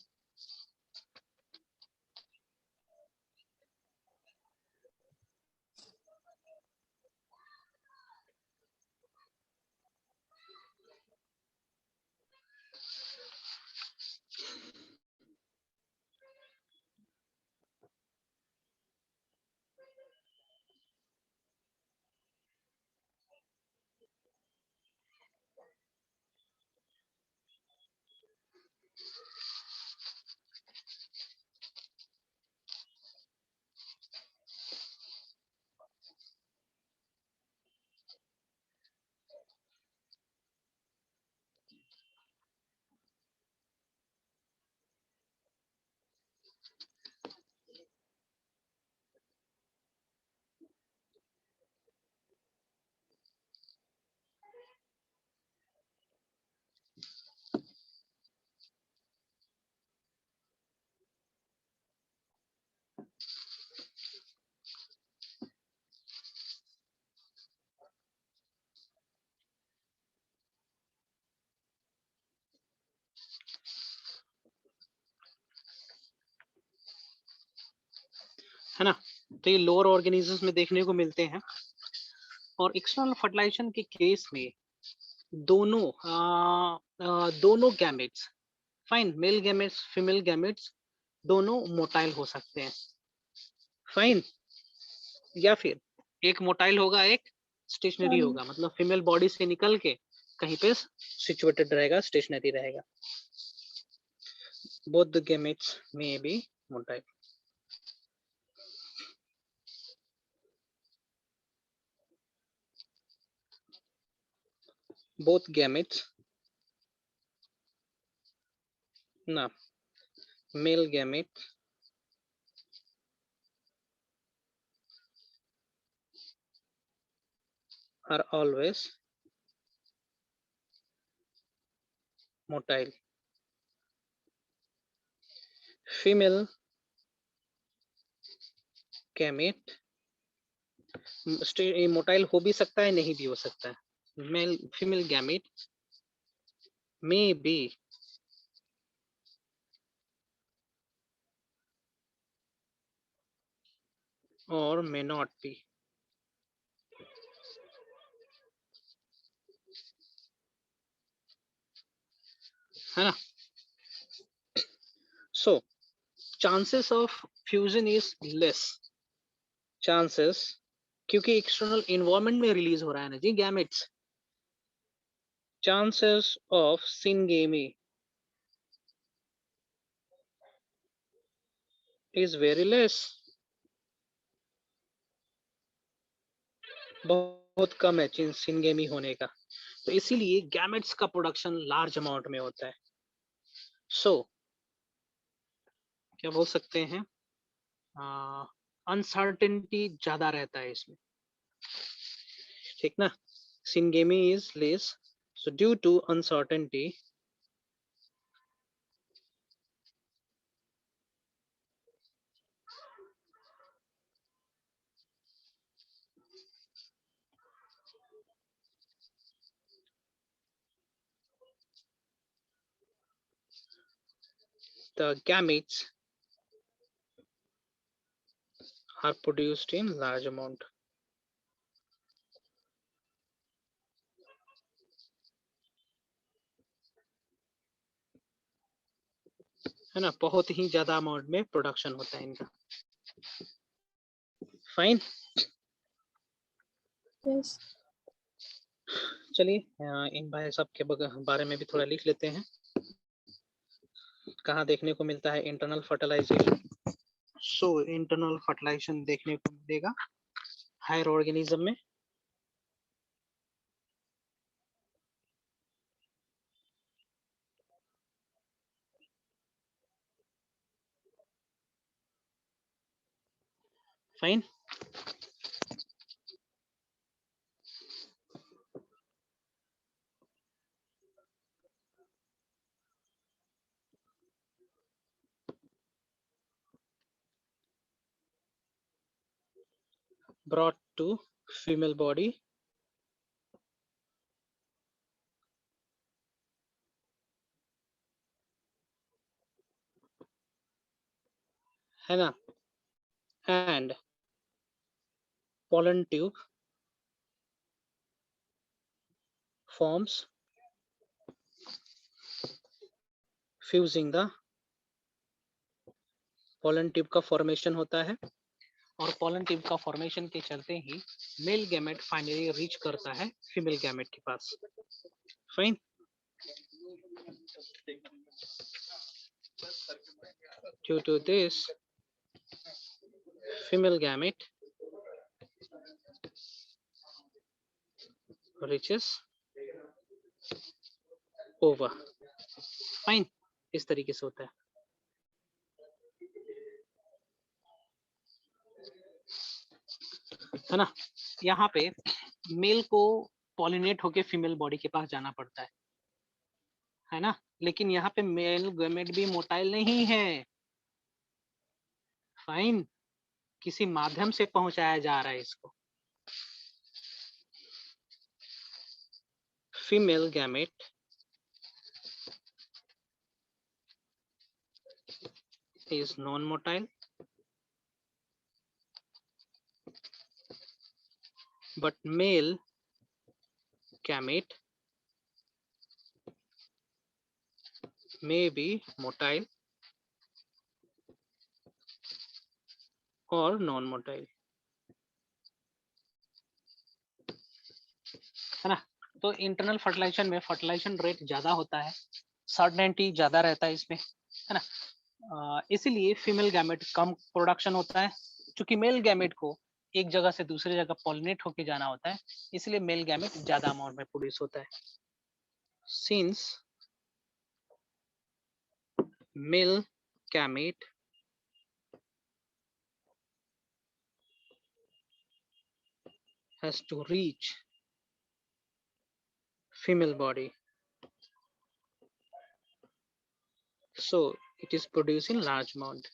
है ना। तो ये लोअर ऑर्गेनिजम्स में देखने को मिलते हैं। और एक्सटर्नल फर्टिलाइजेशन के केस में दोनों gametes, fine, male gametes female gametes दोनों मोटाइल हो सकते हैं, फाइन। या फिर एक मोटाइल होगा, एक स्टेशनरी होगा, मतलब फीमेल बॉडी से निकल के कहीं पे सिचुएटेड रहेगा, स्टेशनरी रहेगा। Both the gametes may be motile. both gametes, ना, male gamete are always motile. Female gamete motile हो भी सकता है, नहीं भी हो सकता है। Male female gamete may be or may not be, है ना। So chances of fusion is less, chances, क्योंकि एक्सटर्नल इन्वायरमेंट में रिलीज हो रहा है ना जी gametes. chances of syngamy is very less, बहुत कम है सिंगेमी होने का। तो इसीलिए गैमेट्स का प्रोडक्शन लार्ज अमाउंट में होता है। सो क्या बोल सकते हैं, अनसर्टेनिटी ज्यादा रहता है इसमें, ठीक ना। Syngamy is less, so due to uncertainty the gametes are produced in large amount. है ना, बहुत ही ज्यादा अमाउंट में प्रोडक्शन होता है इनका, फाइन। Yes. चलिए इन भाई साहब के बारे में भी थोड़ा लिख लेते हैं। कहाँ देखने को मिलता है internal fertilization. So internal fertilization देखने को मिलेगा हायर ऑर्गेनिज्म में, fine. brought to female body, है ना, and pollen tube forms fusing the, pollen tube का फॉर्मेशन होता है और pollen tube का फॉर्मेशन के चलते ही मेल गैमेट फाइनली रीच करता है फीमेल गैमेट के पास, fine. Due to this, female gamete reaches over, fine. इस तरीके से होता है, है ना। यहाँ पे मेल को पॉलिनेट होके फीमेल बॉडी के पास जाना पड़ता है ना। लेकिन यहाँ पे मेल गैमेट भी मोटाइल नहीं है, फाइन, किसी माध्यम से पहुंचाया जा रहा है इसको। Female gamete is non-motile but male gamete may be motile or non-motile, है ना। तो इंटरनल फर्टिलाइजेशन में फर्टिलाइजेशन रेट ज्यादा होता है, सर्टेनिटी ज्यादा रहता है इसमें, है ना। इसीलिए फीमेल गैमेट कम प्रोडक्शन होता है, क्योंकि मेल गैमेट को एक जगह से दूसरी जगह पॉलिनेट होके जाना होता है, इसलिए मेल गैमेट ज्यादा अमाउंट में प्रोड्यूस होता है। Since male gamete has to reach female body, so it is produced in large amount.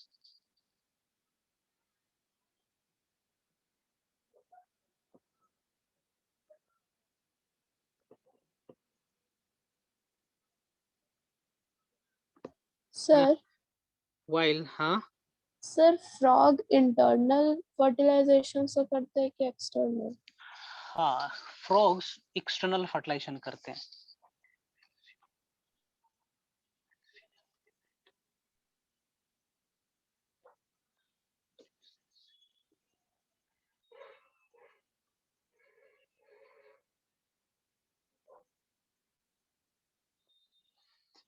Sir, While sir, frog internal fertilization से करते हैं कि external? हाँ, frogs external fertilization करते हैं।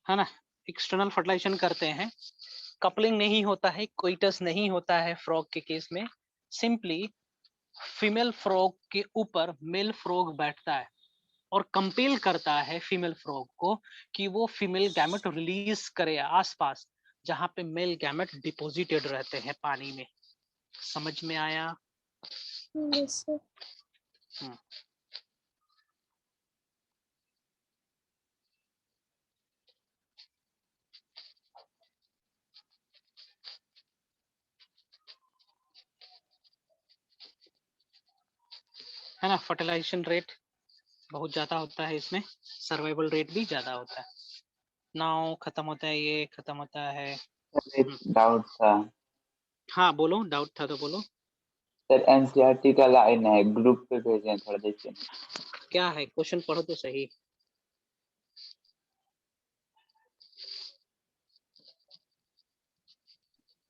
है ना, एक्सटर्नल फर्टिलाइजेशन करते हैं, कपलिंग नहीं होता है, कोइटस नहीं होता है फ्रॉग के केस में, सिंपली फीमेल फ्रॉग के ऊपर मेल फ्रॉग बैठता है और कंपेल करता है फीमेल फ्रॉग को कि वो फीमेल गैमेट रिलीज करे आसपास जहां पे मेल गैमेट डिपॉजिटेड रहते हैं पानी में। समझ में आया? Yes, sir. है ना, फर्टिलाइजेशन रेट बहुत ज्यादा होता है इसमें, सर्वाइवल रेट भी ज्यादा होता है। नाउ खत्म होता है, ये खत्म होता है। एक डाउट था हाँ बोलो, डाउट था तो बोलो। सर, एनसीईआरटी का लाइन है, ग्रुप पे भेजे हैं, थोड़ा देखिए। क्या है क्वेश्चन, पढ़ो तो सही।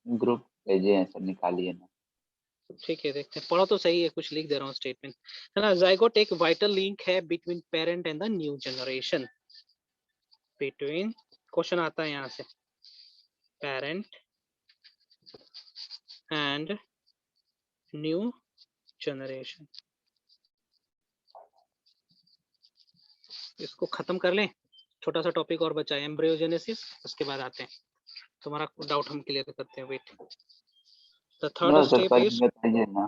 ग्रुप भेजे हैं सर, निकालिए ना। ठीक है, देखते हैं, पढ़ो तो सही है, कुछ लिख दे रहा हूँ स्टेटमेंट, है ना। जाइगोट एक वाइटल लिंक है between parent and the new generation. Between, question आता है यहाँ से, पेरेंट एंड न्यू जनरेशन। इसको खत्म कर लें, छोटा सा टॉपिक और बचा है, एम्ब्रियोजेनेसिस, उसके बाद आते हैं, तुम्हारा डाउट हम क्लियर करते हैं। Wait, the third no sir, step पर इज बताइए ना।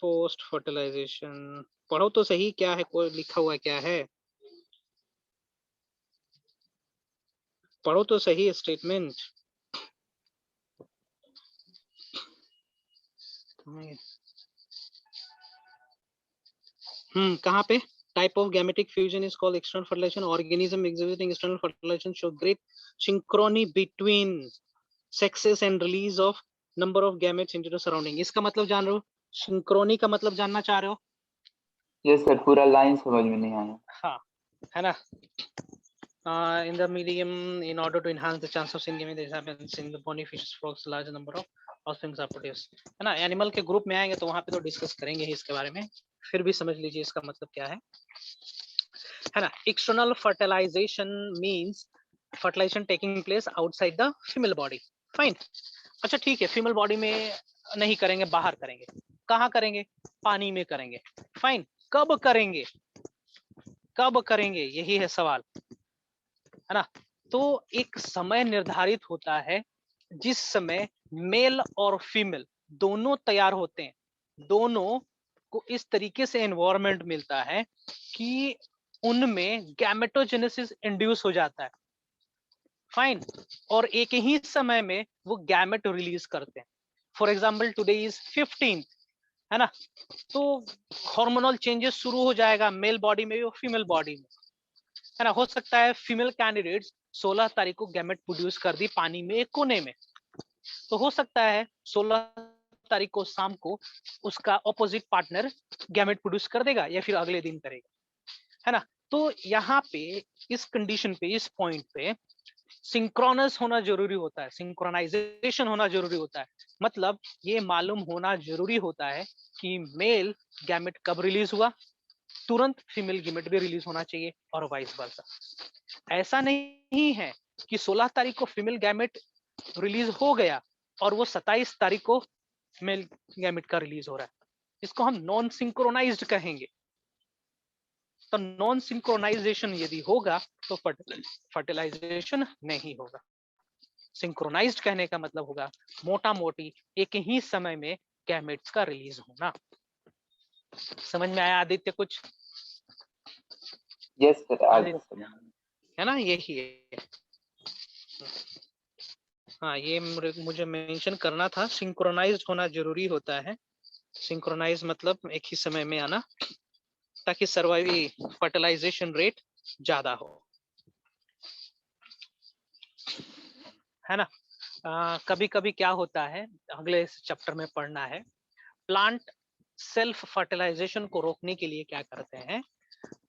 Post fertilization. पढ़ो तो सही, क्या है, कोई लिखा हुआ क्या है, पढ़ो तो सही स्टेटमेंट। कहाँ पे? Type of gametic fusion is called external fertilization. Organism exhibiting external fertilization show great synchrony between sexes and release of number of gametes into the surrounding. इसका मतलब जान रहे हो? Synchrony का मतलब जानना चाह रहे हो? ये सर पूरा लाइन समझ में नहीं आया। हाँ, है ना। In the medium, in order to enhance the chance of syngamy, this happens in the bony fishes, frogs, large number of offspring are produced. है ना, एनिमल के ग्रुप में आएंगे तो वहां पे तो डिस्कस करेंगे ही इसके बारे में, फिर भी समझ लीजिए इसका मतलब क्या है ना। External fertilization means fertilization taking place outside the female body. Fine, अच्छा ठीक है, फीमेल बॉडी में नहीं करेंगे, बाहर करेंगे। कहाँ करेंगे? पानी में करेंगे। फाइन, कब करेंगे? कब करेंगे, यही है सवाल, है ना। तो एक समय निर्धारित होता है जिस समय मेल और फीमेल दोनों तैयार होते हैं, दोनों को इस तरीके से एनवायरनमेंट मिलता है कि उनमें गैमेटोजेनेसिस इंड्यूस हो जाता है। फाइन, और एक ही समय में वो गैमेट रिलीज करते हैं। For example today is 15th, है ना, तो हार्मोनल चेंजेस शुरू हो जाएगा मेल बॉडी में और फीमेल बॉडी में, है ना। हो सकता है फीमेल कैंडिडेट्स 16 तारीख को गैमेट प्रोड्यूस कर दी पानी में एक कोने में, तो हो सकता है 16 तारीख को शाम को उसका ऑपोजिट पार्टनर गैमेट प्रोड्यूस कर देगा या फिर अगले दिन करेगा, है ना। तो यहाँ पे इस कंडीशन पे, इस पॉइंट पे सिंक्रोनस होना जरूरी होता है, सिंक्रोनाइजेशन होना जरूरी होता है। मतलब ये मालूम होना जरूरी होता है कि मेल गैमेट कब रिलीज हुआ, तुरंत फीमेल गैमेट भी रिलीज होना चाहिए और वाइस वर्सा। ऐसा नहीं है कि 16 तारीख को फीमेल गैमेट रिलीज हो गया और वो 27 तारीख को मेल गैमेट का रिलीज हो रहा है, इसको हम नॉन सिंक्रोनाइज्ड कहेंगे। तो नॉन सिंक्रोनाइजेशन यदि होगा तो फर्टिलाइजेशन नहीं होगा। सिंक्रोनाइज्ड कहने का मतलब होगा मोटा मोटी एक ही समय में गैमेट्स का रिलीज होना। समझ में आया आदित्य कुछ? यस सर, आगे आदित्य, है ना, यही है। हाँ, ये मुझे मेंशन करना था, सिंक्रोनाइज्ड होना जरूरी होता है। सिंक्रोनाइज मतलब एक ही समय में आना, ताकि सर्वाइव फर्टिलाइजेशन रेट ज्यादा हो, है ना। कभी कभी क्या होता है, अगले चैप्टर में पढ़ना है, प्लांट सेल्फ फर्टिलाइजेशन को रोकने के लिए क्या करते हैं,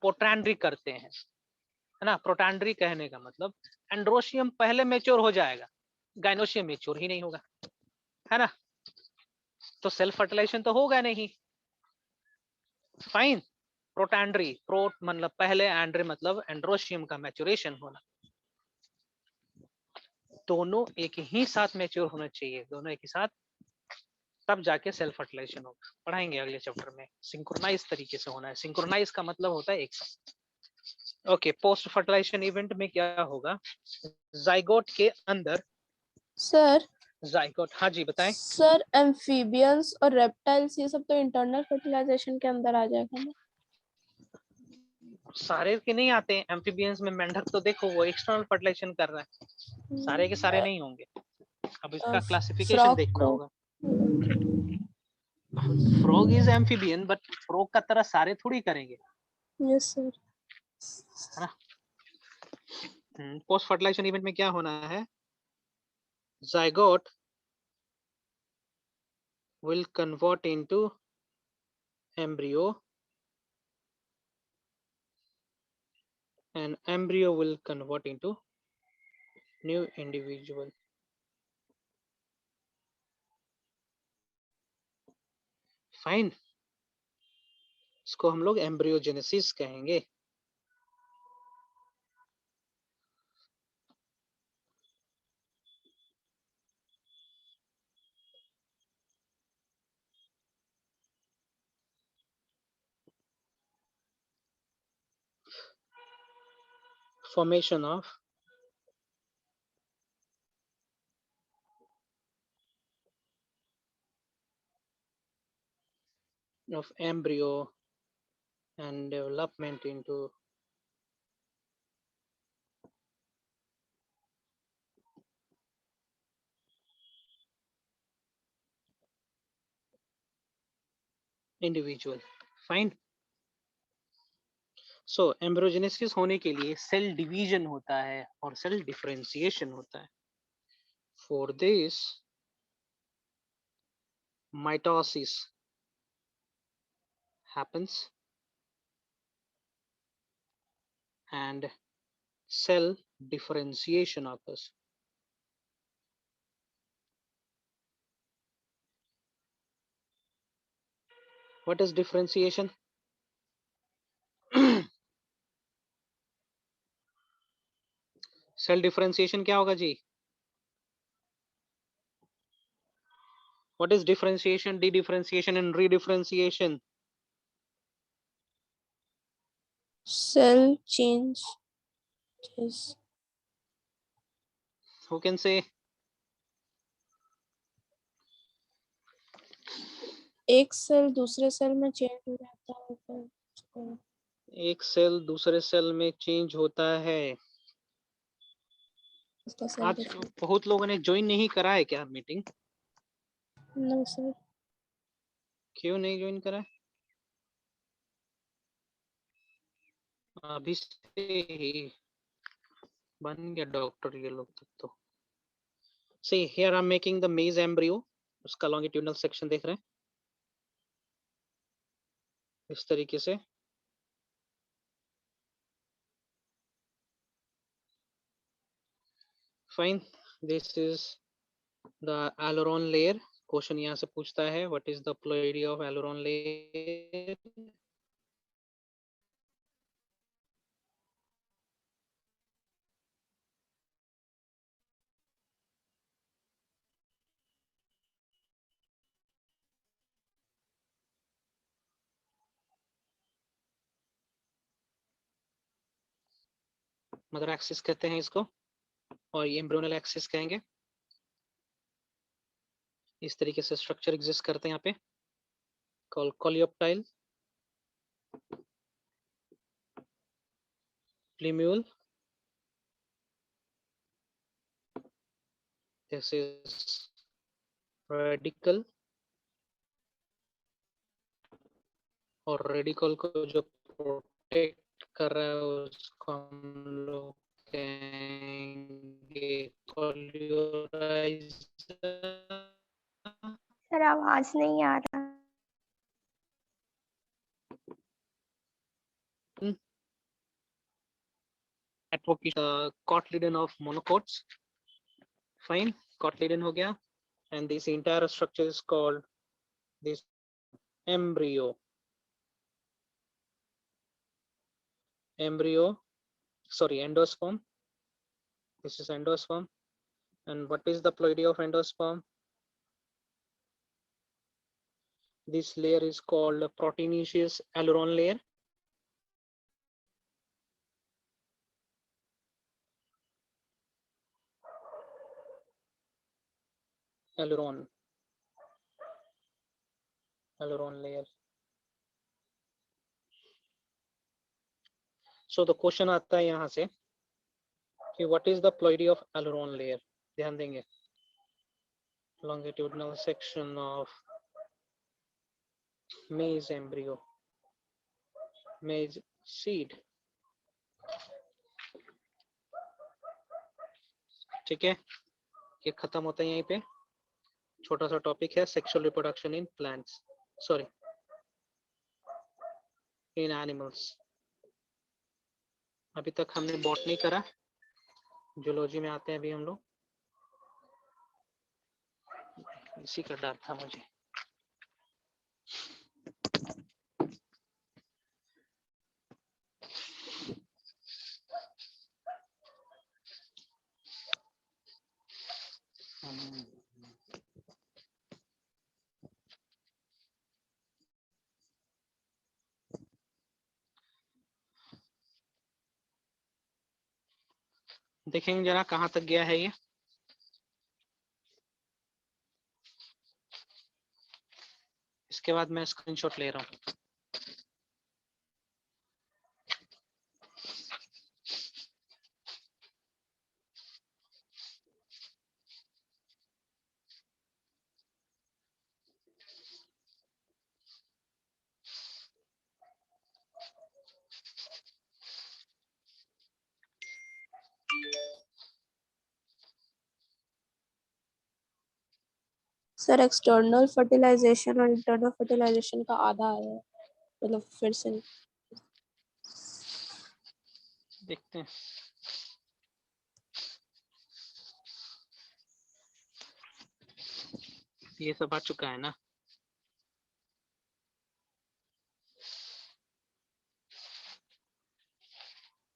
पोट्रैंड्री करते हैं, है ना। प्रोटैंड्री कहने का मतलब एंड्रोशियम पहले मैच्योर हो जाएगा, गाइनोशियम मैच्योर ही नहीं होगा, है ना। तो सेल्फ फर्टिलाइजेशन तो होगा नहीं। फाइन, प्रोटैंड्री, प्रो मतलब पहले, एंड्री मतलब एंड्रोशियम का मैच्योरेशन होना। दोनों एक ही साथ मैच्योर होना चाहिए, दोनों एक ही साथ, तब जाके सेल्फ फर्टिलाइजेशन होगा। पढ़ाएंगे अगले चैप्टर में। सिंक्रोनाइज तरीके से होना है, सिंक्रोनाइज का मतलब होता है एक साथ। ओके, पोस्ट फर्टिलाइजेशन इवेंट में क्या होगा, जाइगोट के अंदर, सर जाइगोट, हाँ जी बताएं। सर एम्फीबियंस और रेप्टाइल्स ये सब तो इंटरनल फर्टिलाइजेशन के अंदर आ जाएगा ना? सारे के नहीं आते हैं, एम्फीबियंस में मेंढक तो देखो वो एक्सटर्नल फर्टिलाइजेशन कर रहा है, सारे के सारे नहीं होंगे। अब इसका क्लासिफिकेशन फ्रॉग देखना को होगा। Frog is amphibian, but frog का तरह सारे थोड़ी करेंगे, यस सर। है ना। पोस्ट फर्टिलाइजेशन इवेंट में क्या होना है, zygote will convert into embryo and embryo will convert into new individual. Fine, इसको हम लोग एम्ब्रियोजेनेसिस कहेंगे। Formation of embryo and development into individual. Fine. So embryogenesis होने के लिए सेल डिवीजन होता है और सेल डिफरेंशिएशन होता है। For this mitosis happens and cell differentiation occurs. What is differentiation? Cell differentiation क्या होगा जी? What is differentiation, de-differentiation and redifferentiation? Cell change. Yes. Who can say? एक सेल दूसरे सेल में चेंज हो जाता है तो उसको एक सेल दूसरे सेल में चेंज होता है। उसका सेल आज बहुत लोगों ने ज्वाइन नहीं करा है क्या मीटिंग? No sir. क्यों नहीं ज्वाइन करा है? अभी से ही बन गया डॉक्टर ये लोग तक तो। See, here I'm making the maize embryo उसका लॉन्गिट्यूडनल सेक्शन देख रहे हैं इस तरीके से। Fine, this is the aleurone layer. Question यहाँ से पूछता है what is the ploidy of aleurone layer. Mother axis कहते हैं इसको, और ये एम्ब्रियोनल एक्सिस कहेंगे। इस तरीके से स्ट्रक्चर एग्जिस्ट करते हैं यहाँ पे, कोलियोप्टाइल, प्लीम्यूल, दिस इज रेडिकल, और रेडिकल को जो प्रोटेक्ट कर रहा है उसको हम लोग कहेंगे कोलियोराइजर। सर आवाज नहीं आ रहा। Cotyledon of monocots. Fine, cotyledon हो गया, and this entire structure is called this embryo. Endosperm. This is endosperm. And what is the ploidy of endosperm? This layer is called proteinaceous aileron layer. Aileron layer. So the question आता है यहाँ से कि what is the ploidy of aileron layer? ध्यान देंगे, longitudinal section of maize embryo, maize seed. ठीक है, ये खत्म होता है यहीं पे। छोटा सा टॉपिक है sexual reproduction in plants, sorry in animals. अभी तक हमने बॉटनी करा, जूलॉजी में आते हैं अभी हम लोग। इसी का डर था मुझे। देखेंगे जरा कहाँ तक गया है ये। इसके बाद मैं स्क्रीनशॉट ले रहा हूँ। सर एक्सटर्नल फर्टिलाइजेशन और इंटरनल फर्टिलाइजेशन का आधा है, मतलब फिर से देखते हैं। ये सब आ चुका है ना।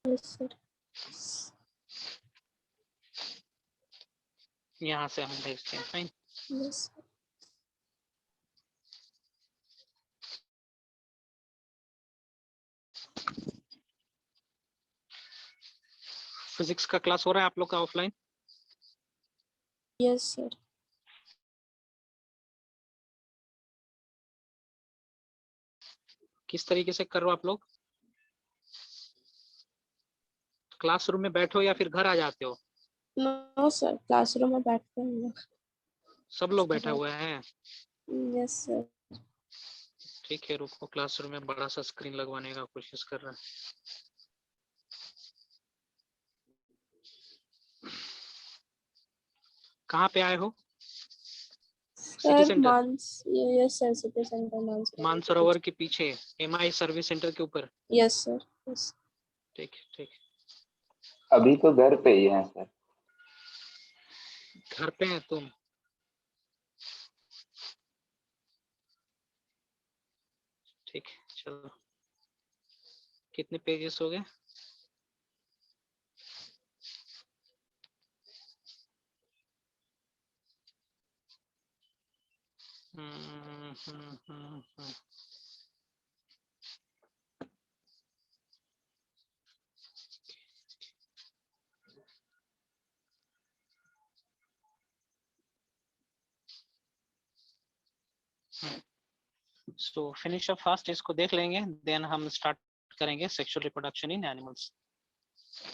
सर यहाँ से हम भेजते हैं। फाइन, यस फिजिक्स का क्लास हो रहा है आप लोग का ऑफलाइन? Yes sir. किस तरीके से कर रहे हो आप लोग? क्लासरूम में बैठो या फिर घर आ जाते हो? नो सर, क्लासरूम में बैठते हैं हम लोग। सब लोग बैठे हुए हैं? Yes sir. ठीक है, रुको, क्लासरूम में बड़ा सा स्क्रीन लगवाने का कोशिश कर रहा है। कहाँ पे आए हो? City sir centre, yes sir, city centre Mansarovar के पीछे MI सर्विस सेंटर के ऊपर। Yes sir, yes. ठीक है, ठीक है। अभी तो घर पे ही है सर। घर पे हैं तुम? ठीक है, चलो। कितने पेजेस हो गए? सो फिनिश अप फास्ट, इसको देख लेंगे, देन हम स्टार्ट करेंगे sexual reproduction in animals.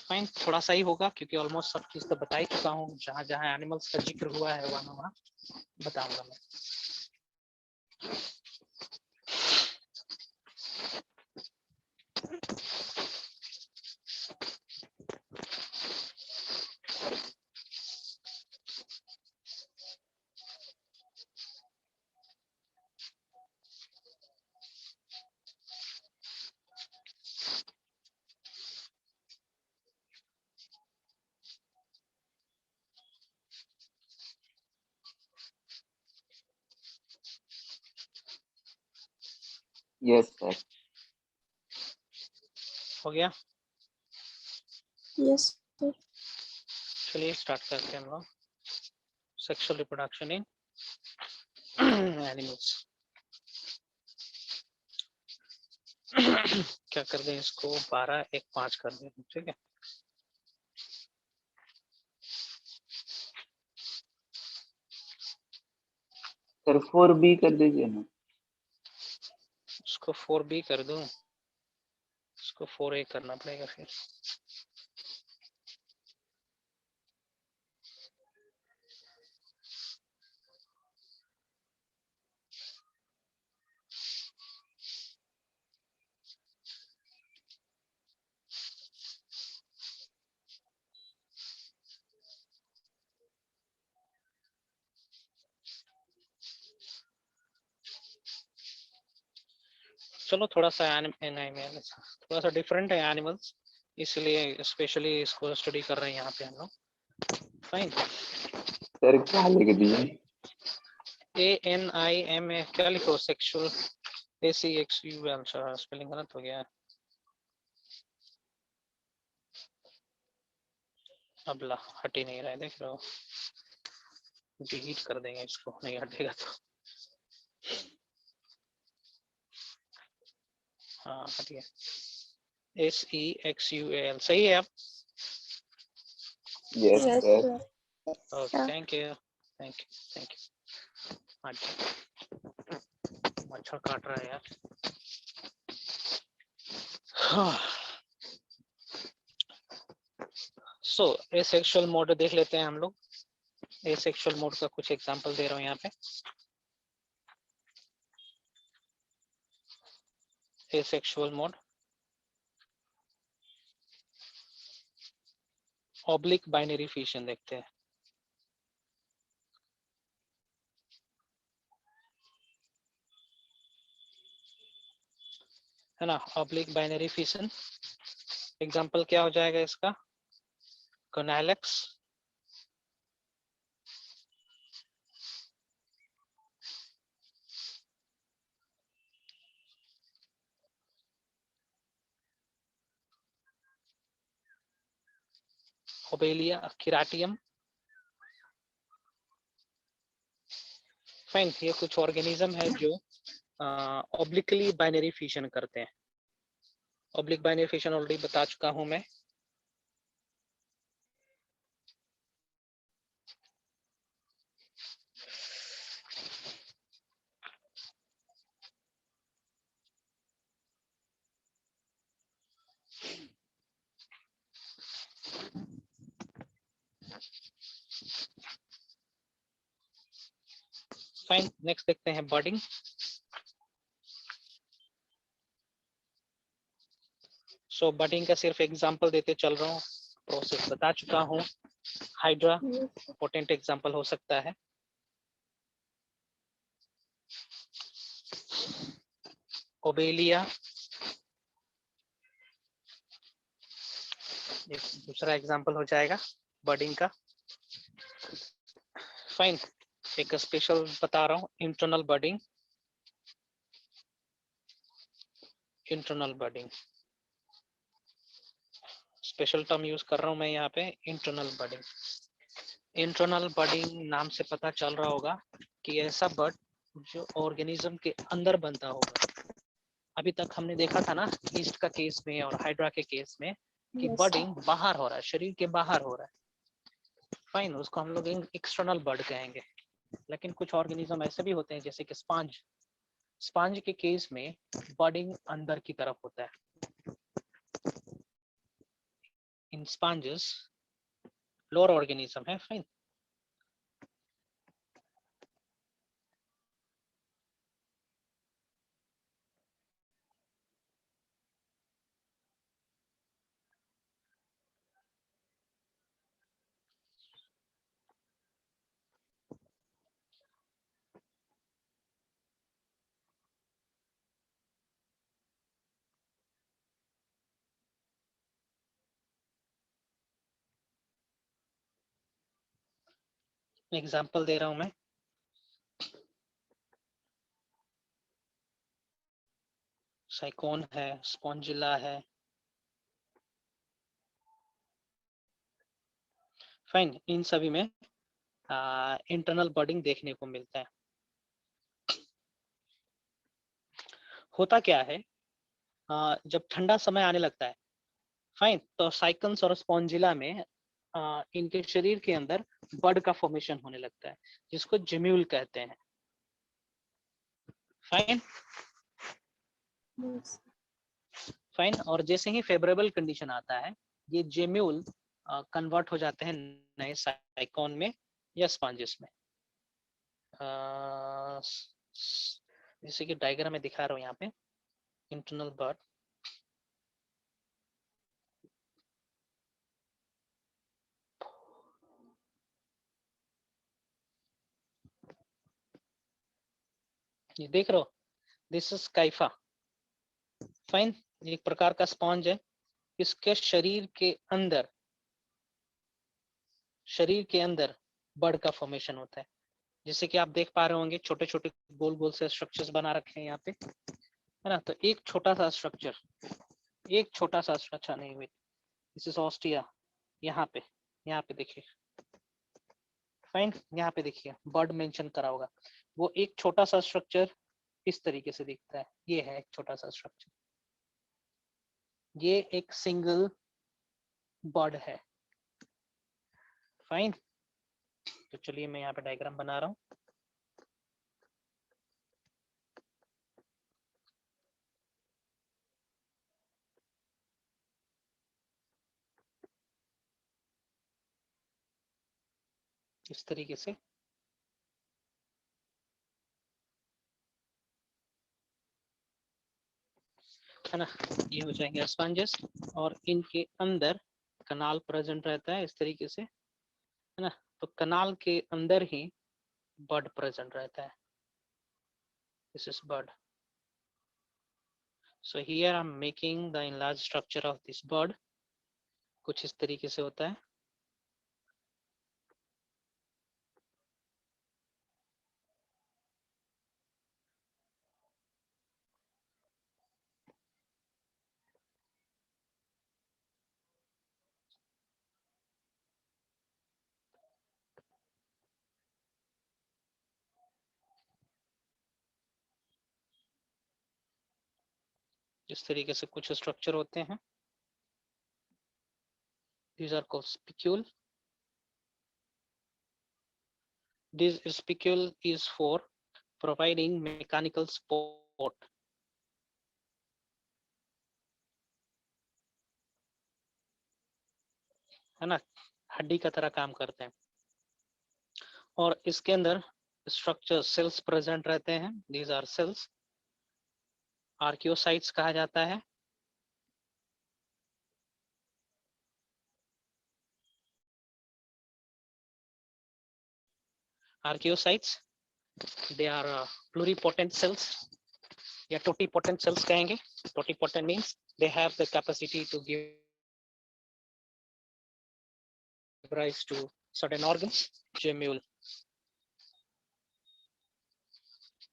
Fine, थोड़ा सा ही होगा क्योंकि ऑलमोस्ट सब चीज तो बता ही चुका हूँ। जहाँ जहाँ एनिमल्स का जिक्र हुआ है वहाँ वहाँ बताऊंगा मैं। Yes sir. हो गया? Yes sir. चलिए स्टार्ट करते हैं हम लोग सेक्सुअल रिप्रोडक्शन इन एनिमल्स। क्या कर दें इसको, 12 1 5 कर दें, ठीक है। सर 4B कर दीजिए ना। उसको 4B कर दूं, इसको 4A करना पड़ेगा फिर। चलो थोड़ा सा थोड़ा सा डिफरेंट है एनिमल्स, इसलिए स्पेशली इसको स्टडी कर रहे हैं यहाँ पे हम लोग। फाइन। सर क्या लिख दिए? ANIMA क्या लिखो, सेक्सुअल ACXUL, स्पेलिंग गलत हो गया है। अब ला हट ही नहीं रहा है, देख रहे हो। डिलीट कर देंगे इसको, नहीं हटेगा तो। हाँ हट गया। SEXUAL सही है आप? Yes yes sir. Sir. Okay, thank you thank you thank you. मच्छर काट रहा है यार। सो एसेक्सुअल मोड देख लेते हैं हम लोग। एसेक्सुअल मोड का कुछ एग्जांपल दे रहा हूँ यहाँ पे। Asexual mode, oblique binary fission देखते हैं। है ना, ऑब्लिक बाइनरी फिशन। एग्जांपल क्या हो जाएगा इसका? कोनालेक्स, ओबेलिया किराटियम। फाइन, ये कुछ ऑर्गेनिज्म है जो ऑब्लिकली बाइनरी फिशन करते हैं। ऑब्लिक बाइनरी फिशन ऑलरेडी बता चुका हूं मैं। फाइन, नेक्स्ट देखते हैं बर्डिंग। सो बर्डिंग का सिर्फ एग्जांपल देते चल रहा हूँ, प्रोसेस बता चुका हूँ। हाइड्रा पोटेंट एग्जांपल हो सकता है। ओबेलिया, एक दूसरा एग्जांपल हो जाएगा बर्डिंग का। फाइन, एक स्पेशल बता रहा हूँ, internal budding. Internal budding special term use कर रहा हूं मैं यहाँ पे, इंटरनल बर्डिंग। इंटरनल बर्डिंग नाम से पता चल रहा होगा कि ऐसा बर्ड जो ऑर्गेनिज्म के अंदर बनता होगा। अभी तक हमने देखा था ना ईस्ट का केस में और हाइड्रा के केस में कि Yes, बर्डिंग बाहर हो रहा है, शरीर के बाहर हो रहा है। फाइन, उसको हम लोग एक्सटर्नल बर्ड कहेंगे। लेकिन कुछ ऑर्गेनिज्म ऐसे भी होते हैं जैसे कि स्पंज। स्पंज के केस में बर्डिंग अंदर की तरफ होता है। इन स्पंजेस लोअर ऑर्गेनिज्म है। फाइन, एग्जाम्पल दे रहा हूं मैं। साइकोन है, स्पॉन्जिला है। फाइन, इन सभी में इंटरनल बर्डिंग देखने को मिलता है। होता क्या है, जब ठंडा समय आने लगता है, फाइन, तो साइकन्स और स्पॉन्जिला में इनके शरीर के अंदर बर्ड का फॉर्मेशन होने लगता है, जिसको जेम्यूल कहते हैं। फाइन, yes, फाइन, और जैसे ही फेवरेबल कंडीशन आता है, ये जेम्यूल कन्वर्ट हो जाते हैं नए साइकोन में या स्पॉन्जेस में। जैसे कि डायग्राम में दिखा रहा हूँ यहाँ पे, इंटरनल बर्ड। ये देख रहे हो, दिस इज काइफा। फाइन, एक प्रकार का स्पॉन्ज है। इसके शरीर के अंदर बर्ड का फॉर्मेशन होता है। जैसे कि आप देख पा रहे होंगे, छोटे छोटे गोल गोल से स्ट्रक्चर्स बना रखे हैं यहाँ पे, है ना। तो एक छोटा सा स्ट्रक्चर नहीं, वेट, दिस इज ऑस्टिया। यहाँ पे देखिए, फाइन, यहाँ पे देखिए बर्ड मेंशन करा होगा। वो एक छोटा सा स्ट्रक्चर इस तरीके से दिखता है। ये है एक छोटा सा स्ट्रक्चर, ये एक सिंगल बर्ड है। फाइन, तो चलिए मैं यहाँ पे डायग्राम बना रहा हूँ। इस तरीके से, है ना। ये हो जाएंगे स्पंजेस, और इनके अंदर कनाल प्रेजेंट रहता है इस तरीके से, है ना। तो कनाल के अंदर ही बर्ड प्रेजेंट रहता है। This is bird. So here I am making the enlarge structure of this bird. कुछ इस तरीके से होता है। इस तरीके से कुछ स्ट्रक्चर होते हैं। These are called spicule. This spicule is for providing mechanical support. है ना, हड्डी का तरह काम करते हैं। और इसके अंदर स्ट्रक्चर सेल्स प्रेजेंट रहते हैं। These are cells. आर्कियोसाइट्स कहा जाता है। Archaeocytes, they are pluripotent cells. या टोटिपोटेंट सेल्स कहेंगे. Totipotent means they have the capacity to give rise to certain organs. Gemule.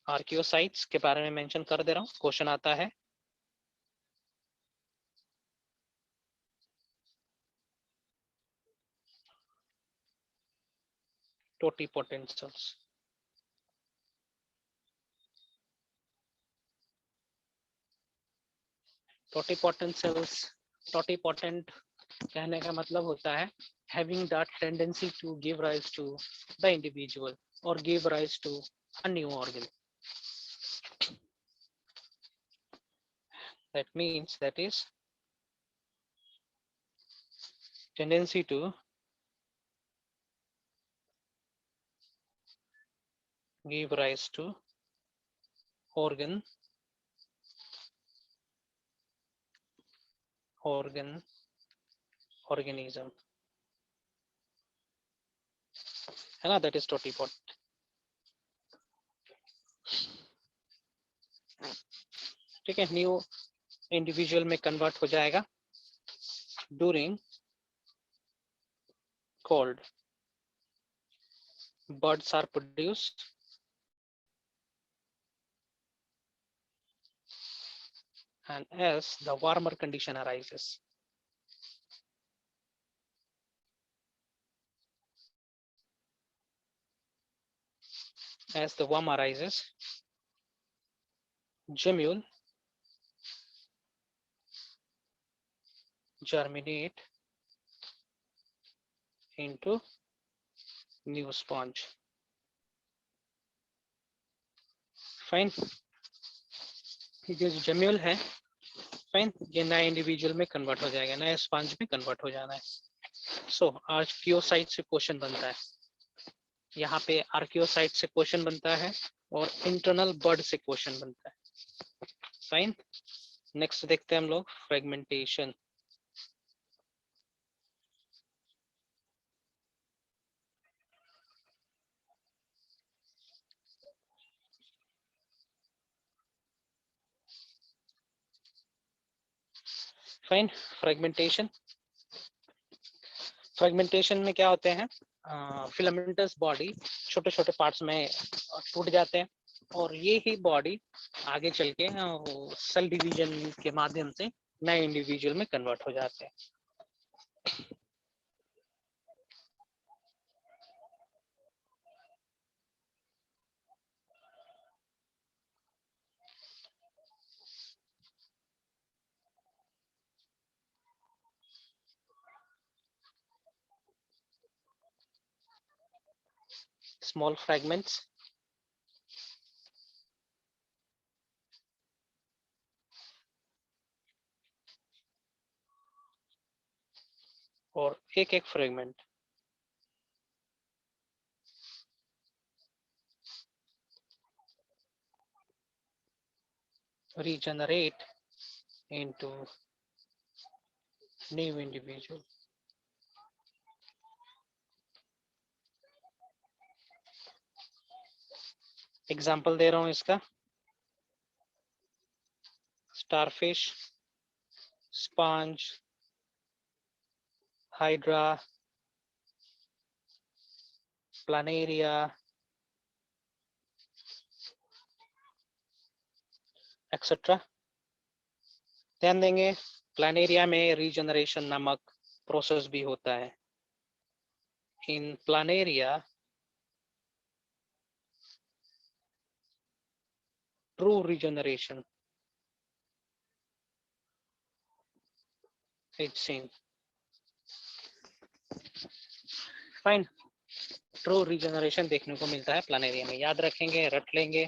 Archaeocytes के बारे में मेंशन कर दे रहा हूँ, क्वेश्चन आता है. Totipotent cells. Totipotent cells, totipotent कहने का मतलब होता है having that tendency to give rise to the individual or give rise to a new organ. That means that is tendency to give rise to organism है ना, that is totipotent. ठीक है, new individual में convert हो जाएगा during cold. Buds are produced and as the warmer condition arises. As the warm arises, gemule germinate into new sponge. Fine. ये जो gemule है, fine, ये नए इंडिविजुअल में कन्वर्ट हो जाएगा, नए स्पंज में कन्वर्ट हो जाना है. सो आर्कियोसाइट से क्वेश्चन बनता है, यहाँ पे आर्कियोसाइट से क्वेश्चन बनता है और इंटरनल बर्ड से क्वेश्चन बनता है. फाइन. नेक्स्ट देखते हैं हम लोग फ्रेगमेंटेशन. फाइन. फ्रेगमेंटेशन, फ्रेगमेंटेशन में क्या होते हैं, फिलामेंटस बॉडी छोटे छोटे पार्ट्स में टूट जाते हैं और ये ही बॉडी आगे चल के सेल डिवीजन के माध्यम से नए इंडिविजुअल में कन्वर्ट हो जाते हैं. Small fragments और एक एक fragment regenerate into new individual. Example दे रहा हूं इसका, starfish, sponge, hydra, planaria, etcetera. ध्यान देंगे प्लानेरिया में रीजनरेशन नामक प्रोसेस भी होता है. In planaria true regeneration is seen. Fine. True regeneration देखने को मिलता है प्लानेरिया में. याद रखेंगे, रट लेंगे,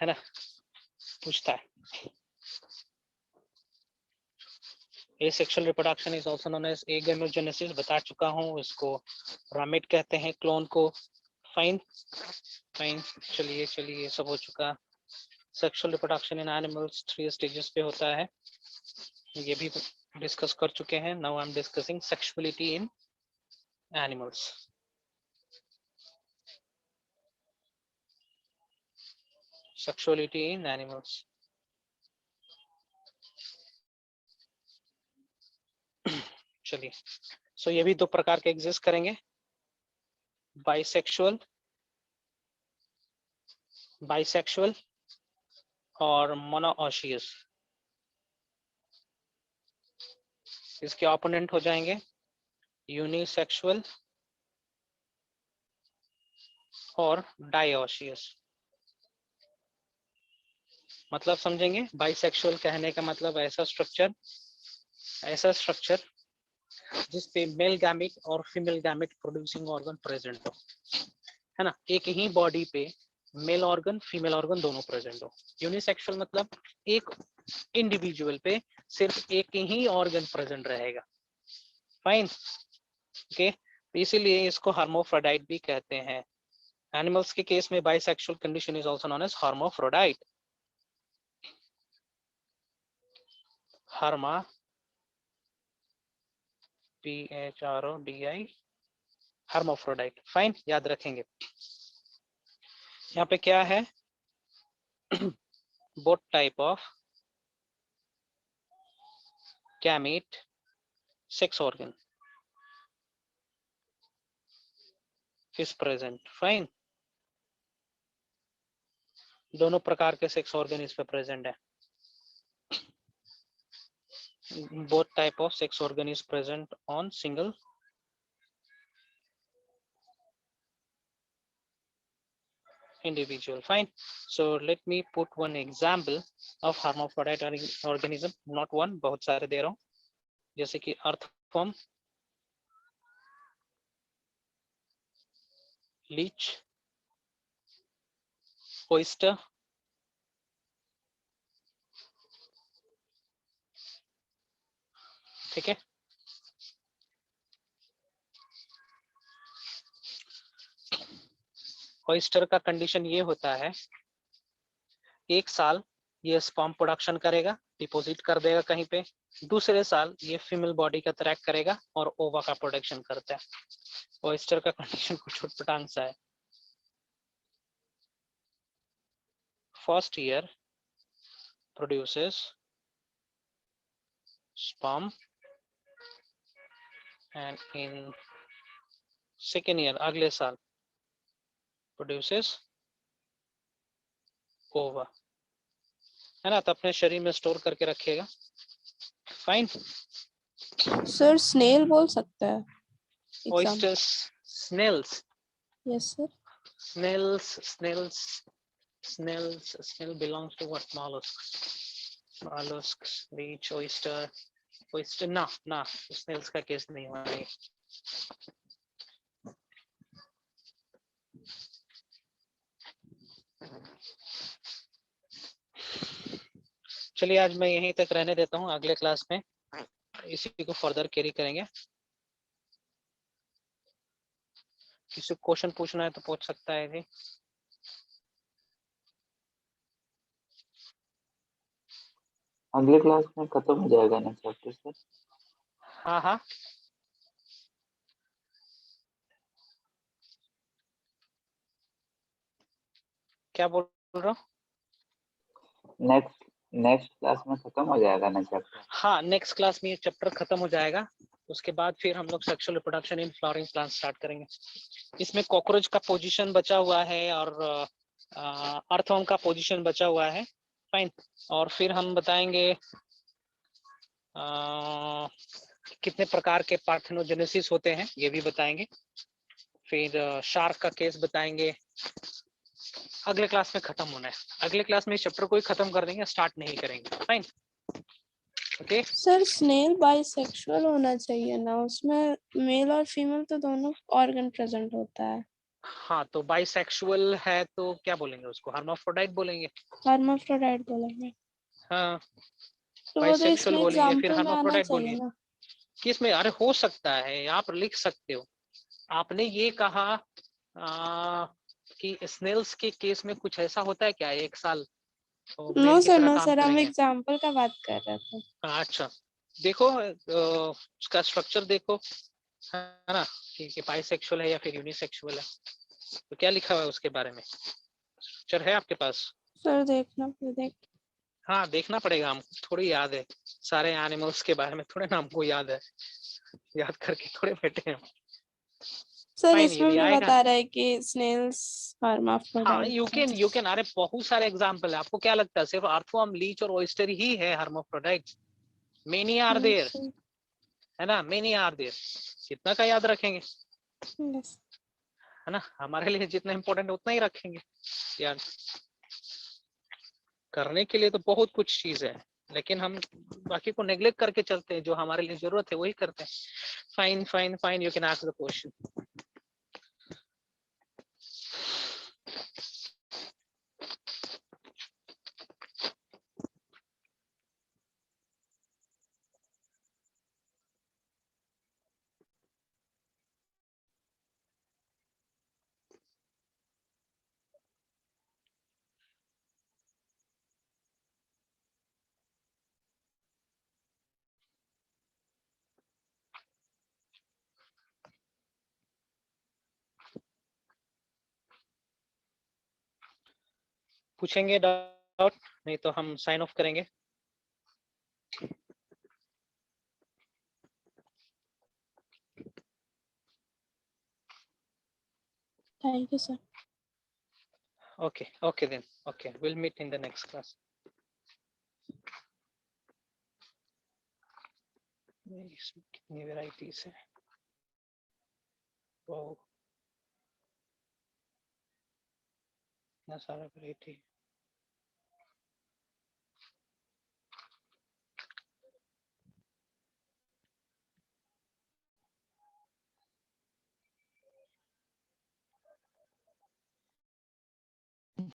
है ना. पूछता है asexual reproduction is also known as agamogenesis, बता चुका हूं. इसको रामेट कहते हैं क्लोन को. फाइन. फाइन. चलिए चलिए, सब हो चुका. Sexual reproduction in animals 3 stages पे होता है, ये भी डिस्कस कर चुके हैं. Now I am discussing sexuality in animals. Sexuality in animals. चलिए, सो ये भी दो प्रकार के एग्जिस्ट करेंगे, बाइसेक्सुअल और मोनोओशियस। इसके ओपोनेंट हो जाएंगे यूनिसेक्सुअल और डाइओशियस। मतलब समझेंगे, बाइसेक्सुअल कहने का मतलब ऐसा स्ट्रक्चर जिसपे मेल गैमेट और female gamete producing organ present हो, है ना, एक ही बॉडी पे मेल ऑर्गन फीमेल ऑर्गन दोनों प्रेजेंट हो। यूनिसेक्सुअल मतलब एक इंडिविजुअल पे सिर्फ एक ही ऑर्गन प्रेजेंट रहेगा। फाइन, ओके, इसीलिए इसको हर्माफ्रोडाइट भी कहते हैं। एनिमल्स के केस में bisexual condition is also known as hermaphrodite. Herma PHRODI, hermaphrodite. Fine, याद रखेंगे। यहाँ पे क्या है, both type of gamete sex organ is present। Fine, दोनों प्रकार के सेक्स ऑर्गन इस पे प्रेजेंट है। both type of sex organ is present on single individual। Fine, so let me put one example of hermaphrodite organism, not one, बहुत सारे दे रहा हूँ, जैसे कि earthworm, leech, oyster, ठीक है। oyster का कंडीशन ये होता है, एक साल ये स्पर्म प्रोडक्शन करेगा, डिपॉजिट कर देगा कहीं पे, दूसरे साल ये फीमेल बॉडी का ट्रैक करेगा और ओवा का प्रोडक्शन करता है। oyster का कंडीशन कुछ छुटपटांग सा है। First year produces sperm and in second year अगले साल produces ova, है ना, तो अपने शरीर में स्टोर करके रखेगा। फाइन, सर स्नेल बोल सकता है oysters, snails, yes sir. snail belongs to what? mollusks, leech, oyster ना snails का केस नहीं हुआ है। चलिए आज मैं यहीं तक रहने देता हूँ, अगले क्लास में इसी को फर्दर कैरी करेंगे। किसी को क्वेश्चन पूछना है तो पूछ सकता है जी। अगले क्लास में खत्म हो जाएगा ना चैप्टर सर? हाँ हाँ, क्या बोल रहा हूँ? नेक्स्ट क्लास में खत्म हो जाएगा ना चैप्टर? हाँ, नेक्स्ट क्लास में ये चैप्टर खत्म हो जाएगा, उसके बाद फिर हम लोग sexual reproduction in flowering plant start करेंगे। इसमें कॉकरोच का पोजीशन बचा हुआ है और अर्थवर्म का पोजीशन बचा हुआ है। फाइन, और फिर हम बताएंगे कितने प्रकार के पार्थेनोजेनेसिस होते हैं, ये भी बताएंगे। फिर शार्क का केस बताएंगे। अगले क्लास में खत्म होना है, अगले क्लास में इस चैप्टर को ही खत्म कर देंगे, स्टार्ट नहीं करेंगे। Fine, okay. Sir snail bisexual होना चाहिए ना, उसमें मेल और फीमेल तो दोनों ऑर्गन प्रेजेंट होता है। हाँ, तो बाइसेक्सुअल है तो क्या बोलेंगे उसको? हर्माफ्रोडाइट बोलेंगे। हर्माफ्रोडाइट बोलेंगे। हाँ, तो वो तो बाइसेक्सुअल इसमें बोलिए फिर एग्जाम्पल में आना हर्माफ्रोडाइट चाहिए बोलिए। ना। किसमें? अरे हो सकता है, आप लिख सकते हो। आपने ये कहा कि स्नेल्स के केस में कुछ ऐसा होता है क्या, एक साल तो नो मेल की सर, तरह नो काम सर, हम करेंगे? एग्जाम्पल का बात कर रहे थे। अच्छा, देखो उसका स्ट्रक्चर देखो, है ना, कि बाइसेक्सुअल है या फिर यूनिसेक्सुअल है, तो क्या लिखा हुआ है उसके बारे में? स्ट्रक्चर है आपके पास? सर देखना, फिर देख। हाँ, देखना पड़ेगा, हमको थोड़ी याद है सारे एनिमल्स के बारे में, थोड़े ना हमको याद है। याद करके थोड़े बैठे हैं। सर Fine, इसमें ये भी भी आएगा। बता रहा है कि स्नेल्स हर्माफ्रोडाइट। हाँ, यू कैन अरे बहुत सारे एग्जाम्पल है। आपको क्या लगता है सिर्फ अर्थवर्म, लीच और ऑयस्टर ही है हर्माफ्रोडाइट्स? मेनी आर देयर, है ना, मेनी आर देयर। कितना का याद रखेंगे, यस। है ना? हमारे लिए जितना इंपॉर्टेंट उतना ही रखेंगे याद करने के लिए। तो बहुत कुछ चीज है, लेकिन हम बाकी को नेग्लेक्ट करके चलते हैं। जो हमारे लिए जरूरत है वही करते हैं। Fine fine fine, you can ask the question. पूछेंगे डाउट? नहीं तो हम साइन ऑफ करेंगे। Thank you sir. Okay, okay then. Okay, we'll meet in the next class. इसमें कितनी varieties है? Wow, इतना सारा variety।